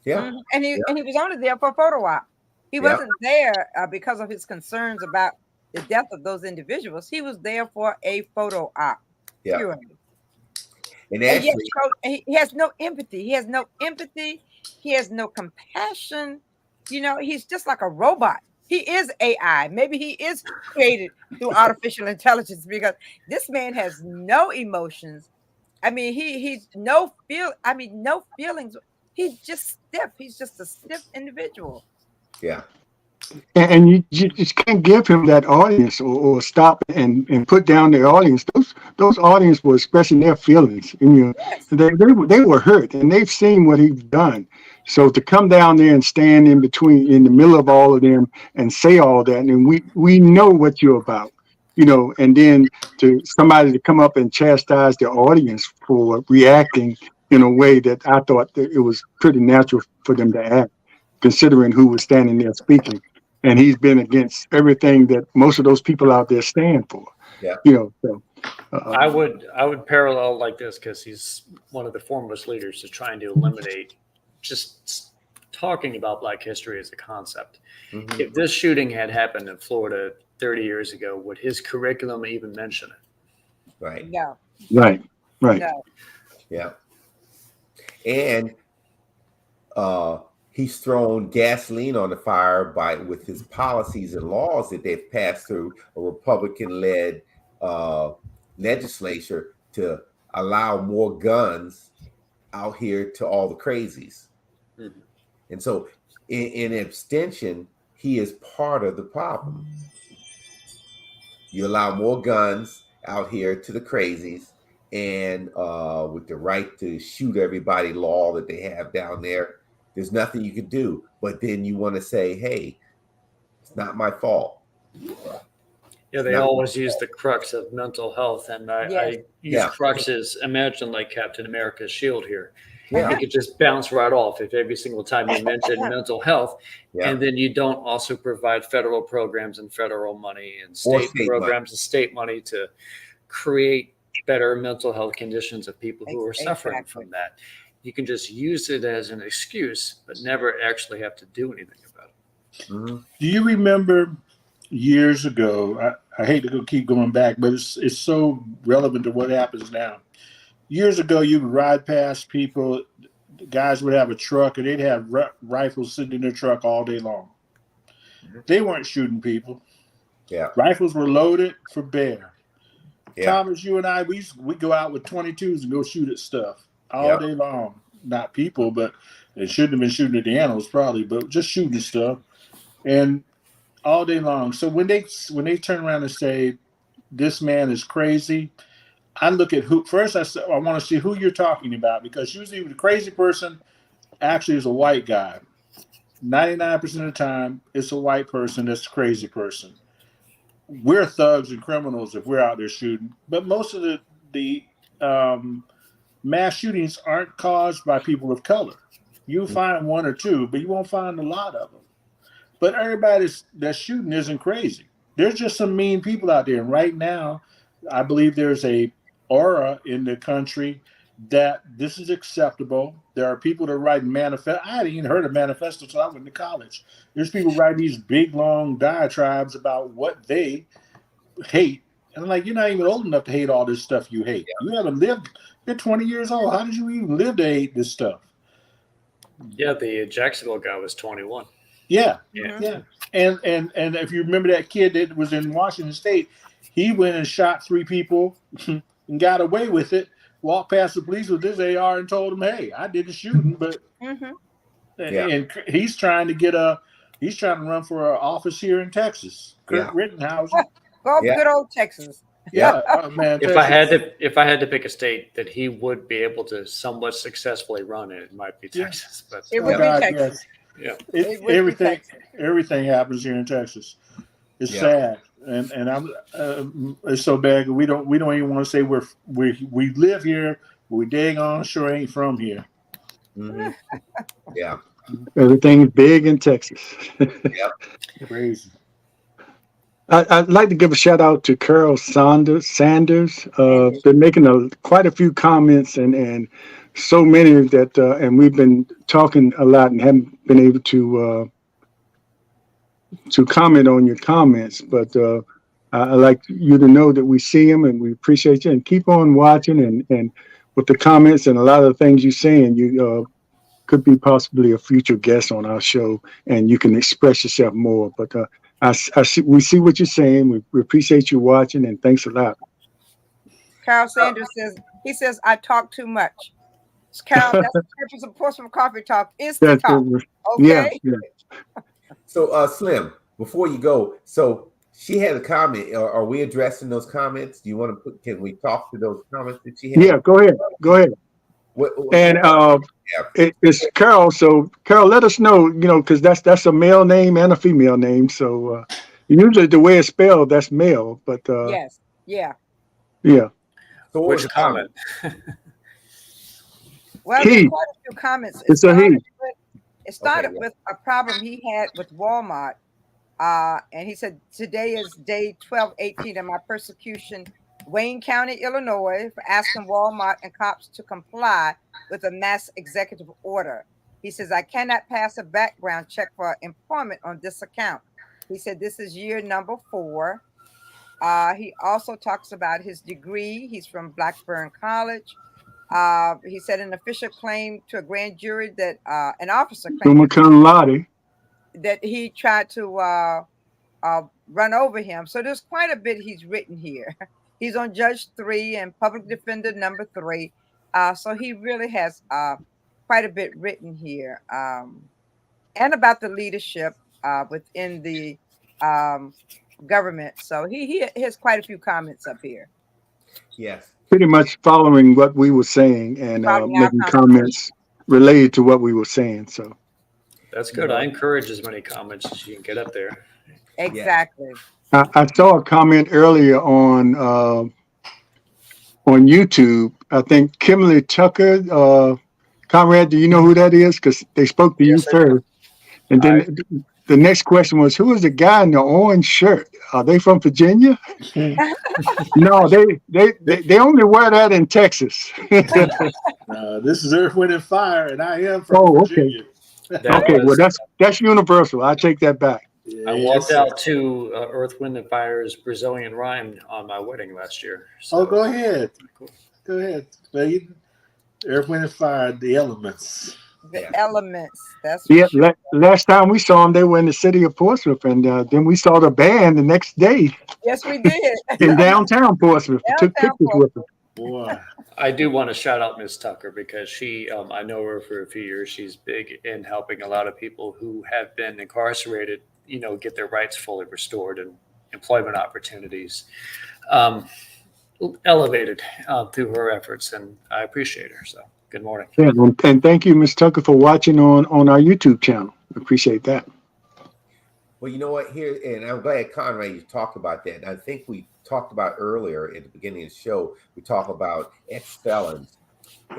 Yeah. And Yeah. he was only there for a photo op. He Yeah. wasn't there because of his concerns about the death of those individuals. He was there for a photo op. Yeah. Purely. And And yet, actually, he has no empathy. He has no empathy. He has no compassion. You know, he's just like a robot. He is AI. Maybe he is created through artificial intelligence, because this man has no emotions. I mean, he's no no feelings. He's just stiff. He's just a stiff individual. yeah. And you just can't give him that audience, or stop and put down the audience. Those audience were expressing their feelings. And, Yes. they were hurt, and they've seen what he's done. So to come down there and stand in the middle of all of them, and say all that, and we know what you're about, and then to somebody to come up and chastise the audience for reacting in a way that I thought that it was pretty natural for them to act, considering who was standing there speaking. And he's been against everything that most of those people out there stand for. Yeah. So I would parallel like this, because he's one of the foremost leaders of trying to eliminate just talking about Black history as a concept. Mhm. If this shooting had happened in Florida 30 years ago, would his curriculum even mention it? Right. No. right. No. Yeah. And he's thrown gasoline on the fire with his policies and laws that they've passed through a Republican-led legislature to allow more guns out here to all the crazies. Mm-hmm. And so in abstention, he is part of the problem. You allow more guns out here to the crazies, and with the right to shoot everybody law that they have down there, there's nothing you can do. But then you want to say, hey, it's not my fault. Yeah, they always use the crux of mental health, and I use crux as, imagine like Captain America's shield here. Yeah. It could just bounce right off if every single time you mention mental health, and then you don't also provide federal programs and federal money and state programs and state money to create better mental health conditions of people who are suffering from that. You can just use it as an excuse, but never actually have to do anything about it. Mm-hmm. Do you remember years ago? I hate to keep going back, but it's so relevant to what happens now. Years ago, you would ride past people. Guys would have a truck, and they'd have rifles sitting in their truck all day long. They weren't shooting people. Yeah, rifles were loaded for bear. Yeah. Thomas, you and I, we go out with 22s and go shoot at stuff all day long. Not people, but they shouldn't have been shooting at the animals probably, but just shooting stuff, and all day long. So when they turn around and say this man is crazy, I look at who first. I want to see who you're talking about, because usually the crazy person actually is a white guy. 99% of the time, it's a white person that's a crazy person. We're thugs and criminals if we're out there shooting, but most of the mass shootings aren't caused by people of color. You find one or two, but you won't find a lot of them. But everybody that's shooting isn't crazy. There's just some mean people out there. And right now, I believe there's a aura in the country that this is acceptable. There are people that write manifesto. I hadn't even heard of manifesto until I went to college. There's people writing these big, long diatribes about what they hate. And I'm like, you're not even old enough to hate all this stuff you hate. You haven't lived. You're 20 years old. How did you even live to hate this stuff? Yeah, the Jacksonville guy was 21. Yeah. And if you remember that kid that was in Washington State, he went and shot 3 people and got away with it. Walked past the police with his AR and told them, "Hey, I did the shooting." But and he's trying to run for an office here in Texas. Kurt Rittenhouse. Good old Texas. Yeah, man. If I had to pick a state that he would be able to somewhat successfily run in, it might be Texas. But it would be Texas. Yeah, everything happens here in Texas. It's sad, and I'm it's so bad. We don't even want to say we live here, but we dang on sure ain't from here. Mhm. Yeah. Everything's big in Texas. Crazy. I'd like to give a shout out to Carol Sanders. Sanders. Been making quite a few comments and so many that and we've been talking a lot and haven't been able to comment on your comments. But I'd like you to know that we see them and we appreciate you and keep on watching and with the comments and a lot of the things you're saying, you could be possibly a future guest on our show and you can express yourself more. But we see what you're saying. We appreciate you watching and thanks a lot. Carol Sanders says, I talk too much. Carol, that's the purpose of Portsmouth Coffee Talk is to talk. Yeah, Okay. yeah. So, Slim, before you go, so she had a comment. Are we addressing those comments? Do you want to put? Can we talk to those comments that she had? Yeah, go ahead. Go ahead. And it's Carol. So Carol, let us know, because that's a male name and a female name. So usually the way it's spelled, that's male. But Yes. Yeah. yeah. So Which comment? Well, He. there's quite a few comments. It's a he. It started with a problem he had with Walmart. And he said, today is day 1218 of my persecution, Wayne County, Illinois, for asking Walmart and cops to comply with a mass executive order. He says, I cannot pass a background check for employment on this account. He said, this is year number 4. He also talks about his degree. He's from Blackburn College. He said an official claim to a grand jury that an officer claimed that he tried to run over him. So there's quite a bit he's written here. He's on Judge 3 and Public Defender number 3. So he really has quite a bit written here, and about the leadership within the government. So he has quite a few comments up here. Yes. Pretty much following what we were saying and making comments related to what we were saying. So that's good. I encourage as many comments as you can get up there. Exactly. I saw a comment earlier on YouTube. I think Kimberly Tucker, Conrad, do you know who that is? Because they spoke to you first. And then the next question was, who is the guy in the orange shirt? Are they from Virginia? No, they only wear that in Texas. This is Earth, Wind, and Fire, and I am from Virginia. Okay, well that's universal. I take that back. I walked out to Earth, Wind, and Fire's Brazilian Rhyme on my wedding last year. So. Go ahead. Go ahead. Earth, Wind, and Fire, the elements. The elements. That's sure. Last time we saw them, they were in the city of Portsmouth, and then we saw the band the next day. Yes, we did. In downtown Portsmouth. Took pictures with them. Boy. I do want to shout out Miss Tucker because she, I know her for a few years. She's big in helping a lot of people who have been incarcerated, get their rights fully restored and employment opportunities elevated through her efforts, and I appreciate her. So. Good morning. Yeah, and thank you, Ms. Tucker, for watching on our YouTube channel. Appreciate that. Well, you know what? Here, and I'm glad, Conrad, you talked about that. And I think we talked about earlier at the beginning of the show, we talk about ex-felons.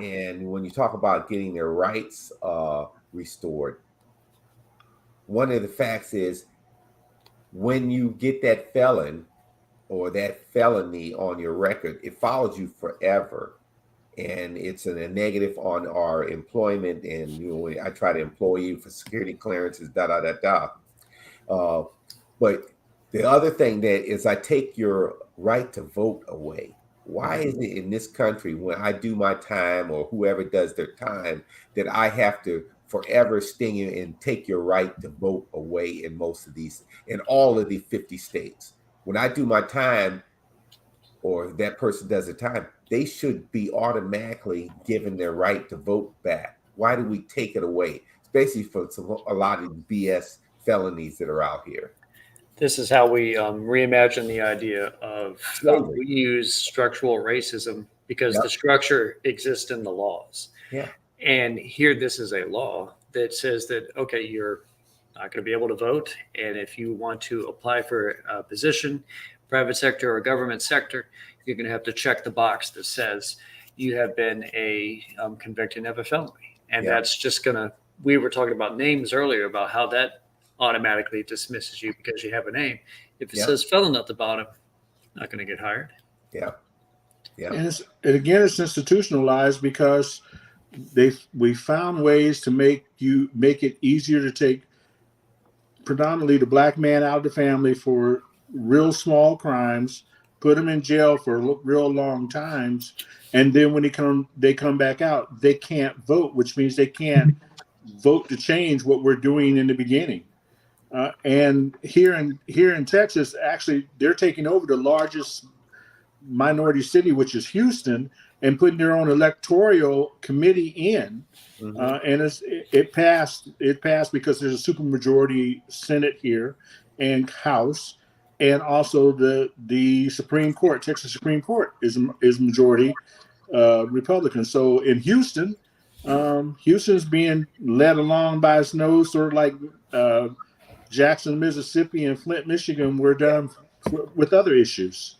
And when you talk about getting their rights restored, one of the facts is when you get that felon or that felony on your record, it follows you forever. And it's a negative on our employment. And, I try to employ you for security clearances, But the other thing that is I take your right to vote away. Why is it in this country when I do my time or whoever does their time that I have to forever sting you and take your right to vote away in all of the 50 states? When I do my time or that person does the time, they should be automatically given their right to vote back. Why do we take it away? Especially for a lot of BS felonies that are out here. This is how we reimagine the idea of we use structural racism because the structure exists in the laws. Yeah. And here, this is a law that says that, okay, you're not going to be able to vote. And if you want to apply for a position, private sector or government sector, you're going to have to check the box that says you have been convicted of a felony. And Yeah. that's just we were talking about names earlier about how that automatically dismisses you because you have a name. If it Yeah. says felon at the bottom, not going to get hired. Yeah. Yeah. And it's institutionalized because we found ways to make it easier to take predominantly the black man out of the family for real small crimes, put them in jail for real long times, and then when they come back out, they can't vote, which means they can't vote to change what we're doing in the beginning. And here in Texas, actually, they're taking over the largest minority city, which is Houston, and putting their own electoral committee in. And it passed. It passed because there's a supermajority Senate here and House, and also the Supreme Court, Texas Supreme Court is majority Republican. So in Houston, Houston's being led along by its nose, sort of like Jackson, Mississippi, and Flint, Michigan were done with other issues.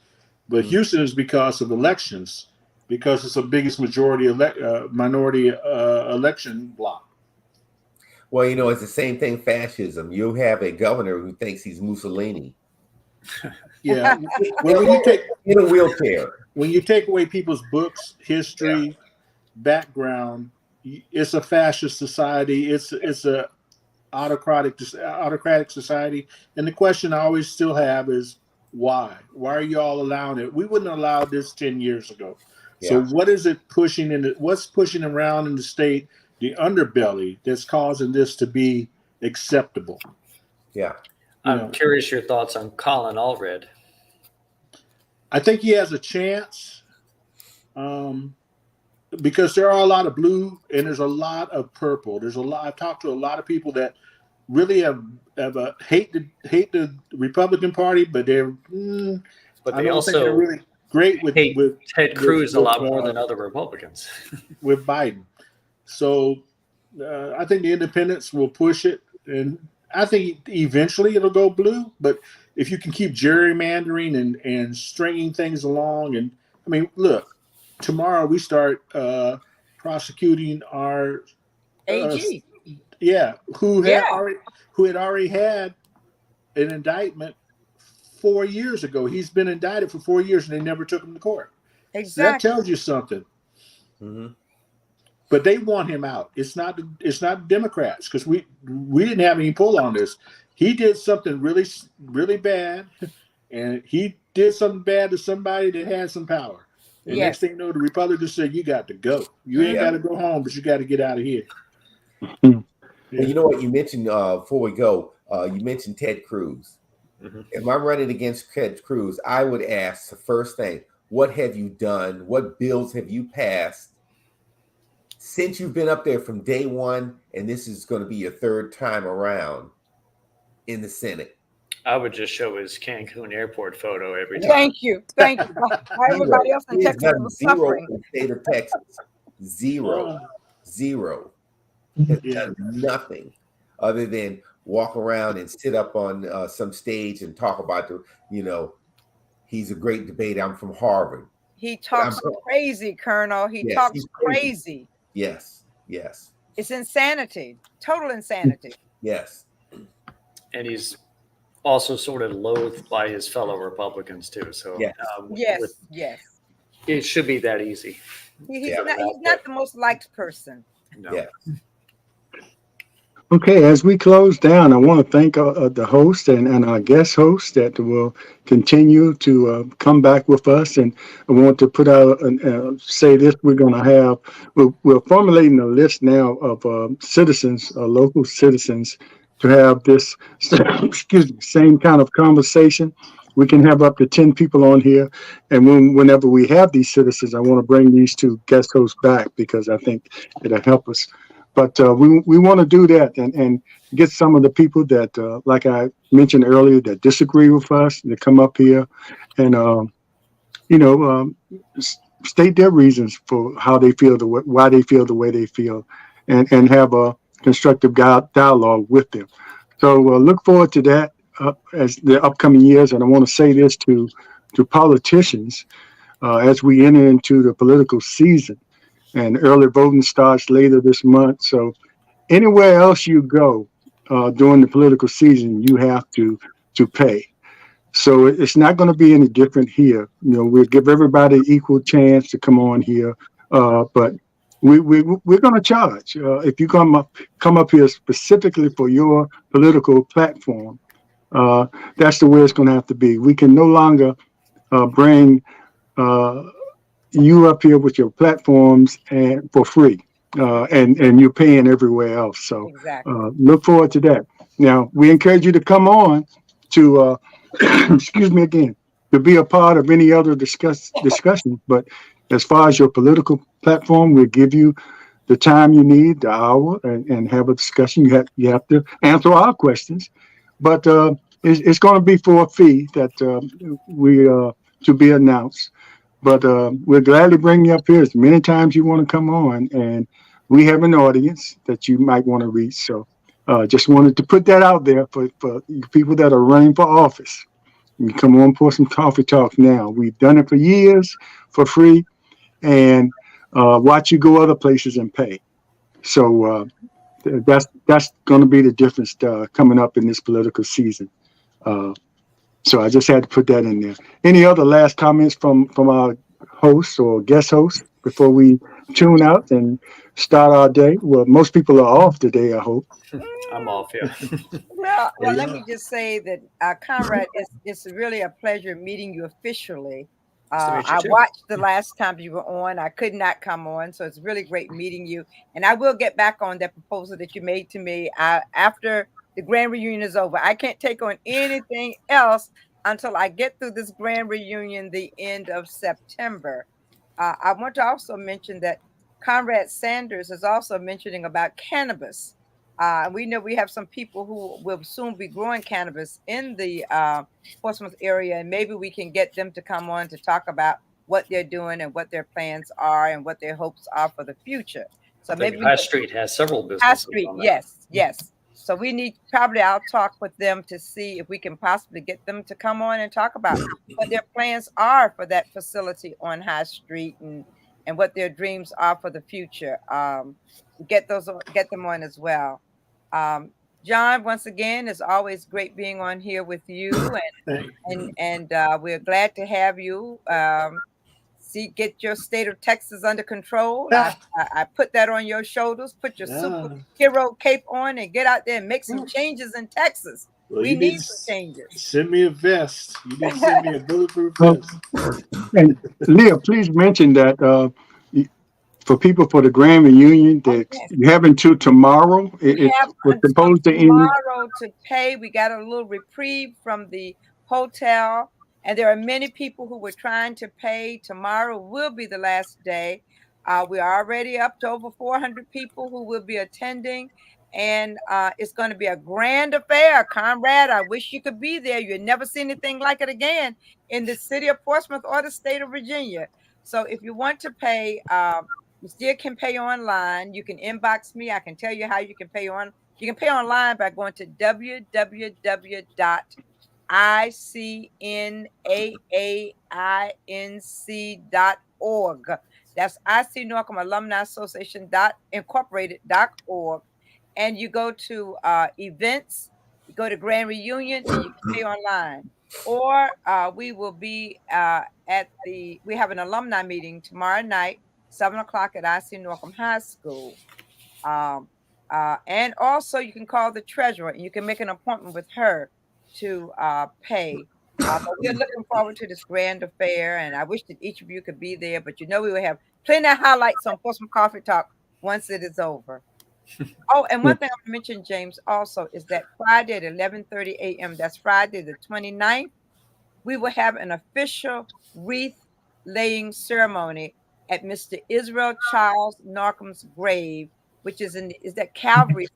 But Houston is because of elections, because it's the biggest minority election block. Well, it's the same thing. Fascism. You have a governor who thinks he's Mussolini. Yeah. Well, when you take in a wheelchair, when you take away people's books, history, background, it's a fascist society. It's a autocratic society. And the question I always still have is why? Why are you all allowing it? We wouldn't allow this 10 years ago. So what is it pushing what's pushing around in the state, the underbelly that's causing this to be acceptable? Yeah. I'm curious your thoughts on Colin Allred. I think he has a chance because there are a lot of blue and there's a lot of purple. I've talked to a lot of people that really hate the Republican Party, but I don't think they're really great with Ted Cruz a lot more than other Republicans with Biden. So I think the independents will push it, and I think eventually it'll go blue. But if you can keep gerrymandering and stringing things along, and I mean, look, tomorrow we start prosecuting our AG. Who had already had an indictment 4 years ago. He's been indicted for 4 years and they never took him to court. Exactly. That tells you something. But they want him out. It's not Democrats, because we didn't have any pull on this. He did something really, really bad, and he did something bad to somebody that had some power. And next thing you know, the Republicans said, you got to go. You ain't got to go home, but you got to get out of here. Well, you know what you mentioned before we go? You mentioned Ted Cruz. If I'm running against Ted Cruz, I would ask the first thing, what have you done? What bills have you passed since you've been up there from day one, and this is going to be your third time around in the Senate? I would just show his Cancun airport photo every time. Thank you. Everybody else in Texas was suffering. In the state of Texas. Zero. Has done nothing other than walk around and sit up on some stage and talk about he's a great debater. I'm from Harvard. He talks crazy, Colonel. He talks crazy. Yes. It's insanity. Total insanity. Yes. And he's also sort of loathed by his fellow Republicans too. So yes. It should be that easy. He's not the most liked person. No. Yeah. Okay, as we close down, I want to thank the host and our guest host that will continue to come back with us. And I want to put out say this: we're going to have we're formulating a list now of citizens, local citizens, to have this same kind of conversation. We can have up to 10 people on here, and whenever we have these citizens, I want to bring these two guest hosts back because I think it'll help us. But we want to do that and get some of the people that, like I mentioned earlier, that disagree with us to come up here and, state their reasons for how they feel, why they feel the way they feel, and have a constructive dialogue with them. So look forward to that as the upcoming years. And I want to say this to politicians as we enter into the political season. and early voting starts later this month. So anywhere else you go during the political season, you have to pay. So it's not going to be any different here. We'll give everybody equal chance to come on here, but we're going to charge if you come up here specifically for your political platform. Uh, that's the way it's going to have to be. We can no longer bring uh, you up here with your platforms and for free, and you're paying everywhere else. So Exactly. look forward to that. Now we encourage you to come on to excuse me again, to be a part of any other discussion. But as far as your political platform, we'll give you the time you need, the hour, and have a discussion. You have to answer our questions, but it's going to be for a fee that we to be announced. But we'll gladly bring you up here as many times you want to come on, and we have an audience that you might want to reach. So just wanted to put that out there for you people that are running for office. You come on, pour some coffee talk now. We've done it for years for free, and watch you go other places and pay. So that's going to be the difference coming up in this political season. Uh, so I just had to put that in there. Any other last comments from our hosts or guest hosts before we tune out and start our day? Well, most people are off today, I hope. I'm off. Yeah. Well, let Yeah. me just say that, Conrad, it's really a pleasure meeting you officially. Nice to meet you I too. watched the last time you were on. I could not come on, so it's really great meeting you. And I will get back on that proposal that you made to me after the grand reunion is over. I can't take on anything else until I get through this grand reunion the end of September. I want to also mention that Conrad Sanders is also mentioning about cannabis. We know we have some people who will soon be growing cannabis in the Portsmouth area, and maybe we can get them to come on to talk about what they're doing and what their plans are and what their hopes are for the future. I So maybe think we High get Street has several High businesses Street, on that. yes, yes. So we need probably I'll talk with them to see if we can possibly get them to come on and talk about what their plans are for that facility on High Street and what their dreams are for the future. Get them on as well. Um, John, once again, it's always great being on here with you, Hey, and we're glad to have you. Get your state of Texas under control. I put that on your shoulders. Put your yeah. superhero cape on and get out there and make some changes in Texas. Well, We you need need to some changes. send me a vest. You need to send me a bulletproof Well, vest. and Leah, please mention that for people for the grand reunion Oh, that yes. you have until tomorrow. We It have was until supposed to end. tomorrow to pay. We got a little reprieve from the hotel, and there are many people who were trying to pay. Tomorrow will be the last day. We're already up to over 400 people who will be attending, and it's going to be a grand affair. Conrad, I wish you could be there. You'll never see anything like it again in the city of Portsmouth or the state of Virginia. So if you want to pay, you still can pay online. You can inbox me. I can tell you how you can pay on. You can pay online by going to www.icnaainc.org. That's IC Norcom Alumni Association Incorporated.org. And you go to events, you go to Grand Reunion, and you can pay online. Or we will be we have an alumni meeting tomorrow night, 7 o'clock at IC Norcom High School. Um, and also, you can call the treasurer and you can make an appointment with her to pay. But we're looking forward to this grand affair, and I wish that each of you could be there. But we will have plenty of highlights on Portsmouth Coffee Talk once it is over. Oh, and one thing I want to mention, James, also is that Friday at 11:30 a.m., that's Friday the 29th, we will have an official wreath laying ceremony at Mr. Israel Charles Narcom's grave, which is that Calvary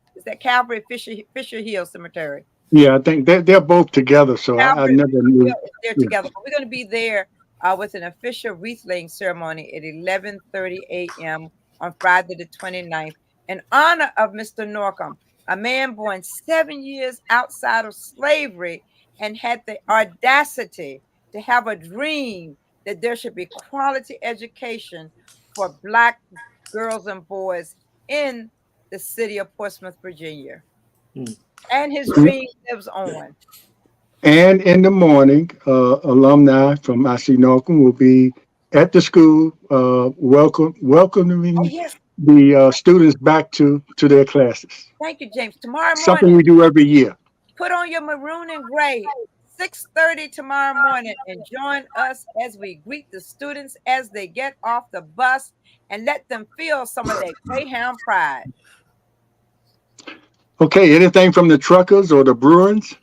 Fisher Hill Cemetery. Yeah, I think they're both together. So I Calvary never knew. Hill is there Yeah. together. But we're going to be there with an official wreath laying ceremony at 11:30 a.m. on Friday the 29th in honor of Mr. Norcom, a man born 7 years outside of slavery and had the audacity to have a dream that there should be quality education for Black girls and boys in the city of Portsmouth, Virginia. Hmm. And his dream lives on. And in the morning, alumni from IC Norcom will be at the school, Oh, welcoming yes. the students back to their classes. Thank you, James. Tomorrow Something morning, we do every year. put on your maroon and gray, 6:30 tomorrow morning, and join us as we greet the students as they get off the bus and let them feel some of that Greyhound pride. Okay, anything from the truckers or the Bruins?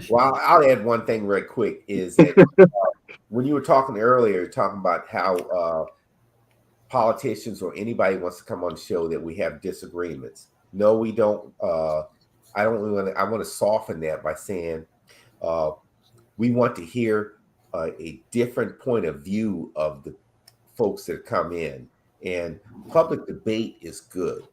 Well, I'll add one thing real quick is that when you were talking earlier, talking about how politicians or anybody wants to come on the show that we have disagreements. No, we don't. I don't really want to. I want to soften that by saying we want to hear a different point of view of the folks that come in, and public debate is good.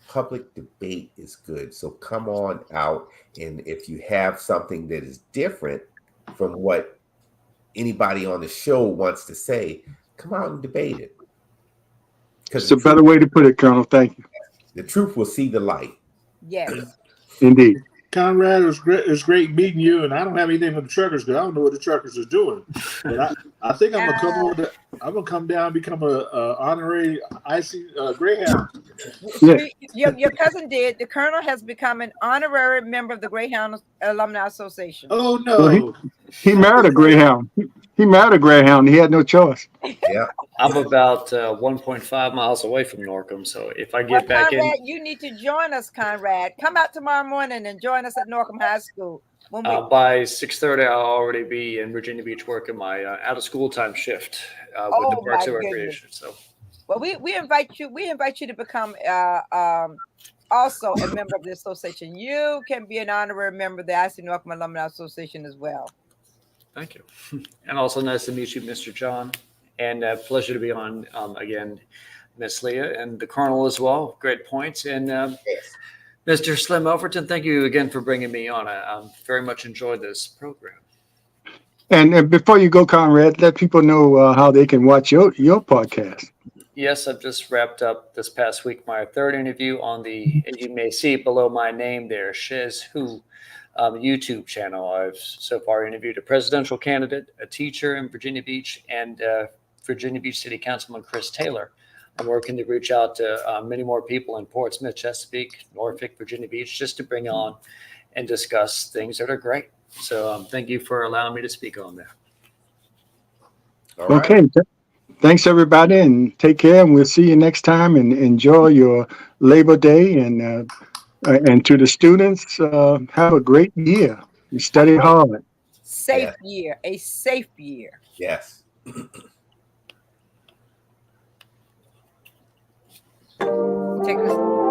Public debate is good. So come on out, and if you have something that is different from what anybody on the show wants to say, come out and debate it. Because It's a better way to put it, Colonel. Thank you. the truth will see the light. Yes. Indeed. Conrad, it's great meeting you, and I don't have anything with the truckers because I don't know what the truckers are doing. But I think I'm gonna come over. I'm gonna come down and become a honorary IC Greyhound. Yes. Your cousin did. The colonel has become an honorary member of the Greyhound Alumni Association. Oh Well, no! he married a Greyhound. He married a Greyhound. He had no choice. Yeah. I'm about 1.5 miles away from Norcom, so if I get back Conrad, in you need to join us, Conrad. Come out tomorrow morning and join us at Norcom High School. When we, by 6:30, I'll already be in Virginia Beach working my out of school time shift with the Oh, Parks my and goodness. Recreation. So, well, we invite you. We invite you to become also a member of the association. You can be an honorary member of the IC Norcom Alumni Association as well. thank you, and also nice to meet you, Mr. John, and pleasure to be on again, Miss Leah and the Colonel as well. Great points, and Yes. Mr. Slim Overton, thank you again for bringing me on. I very much enjoyed this program. And before you go, Conrad, let people know how they can watch your podcast. Yes, I've just wrapped up this past week my third interview on the, as you may see below my name there, Shiz Who YouTube channel. I've so far interviewed a presidential candidate, a teacher in Virginia Beach, and Virginia Beach City Councilman Chris Taylor. I'm working to reach out to many more people in Portsmouth, Chesapeake, Norfolk, Virginia Beach, just to bring on and discuss things that are great. So thank you for allowing me to speak on that. All right. Okay. Thanks, everybody, and take care. And we'll see you next time. And enjoy your Labor Day. And to the students, have a great year. You study hard. Safe year, a safe year. Yes. Take this.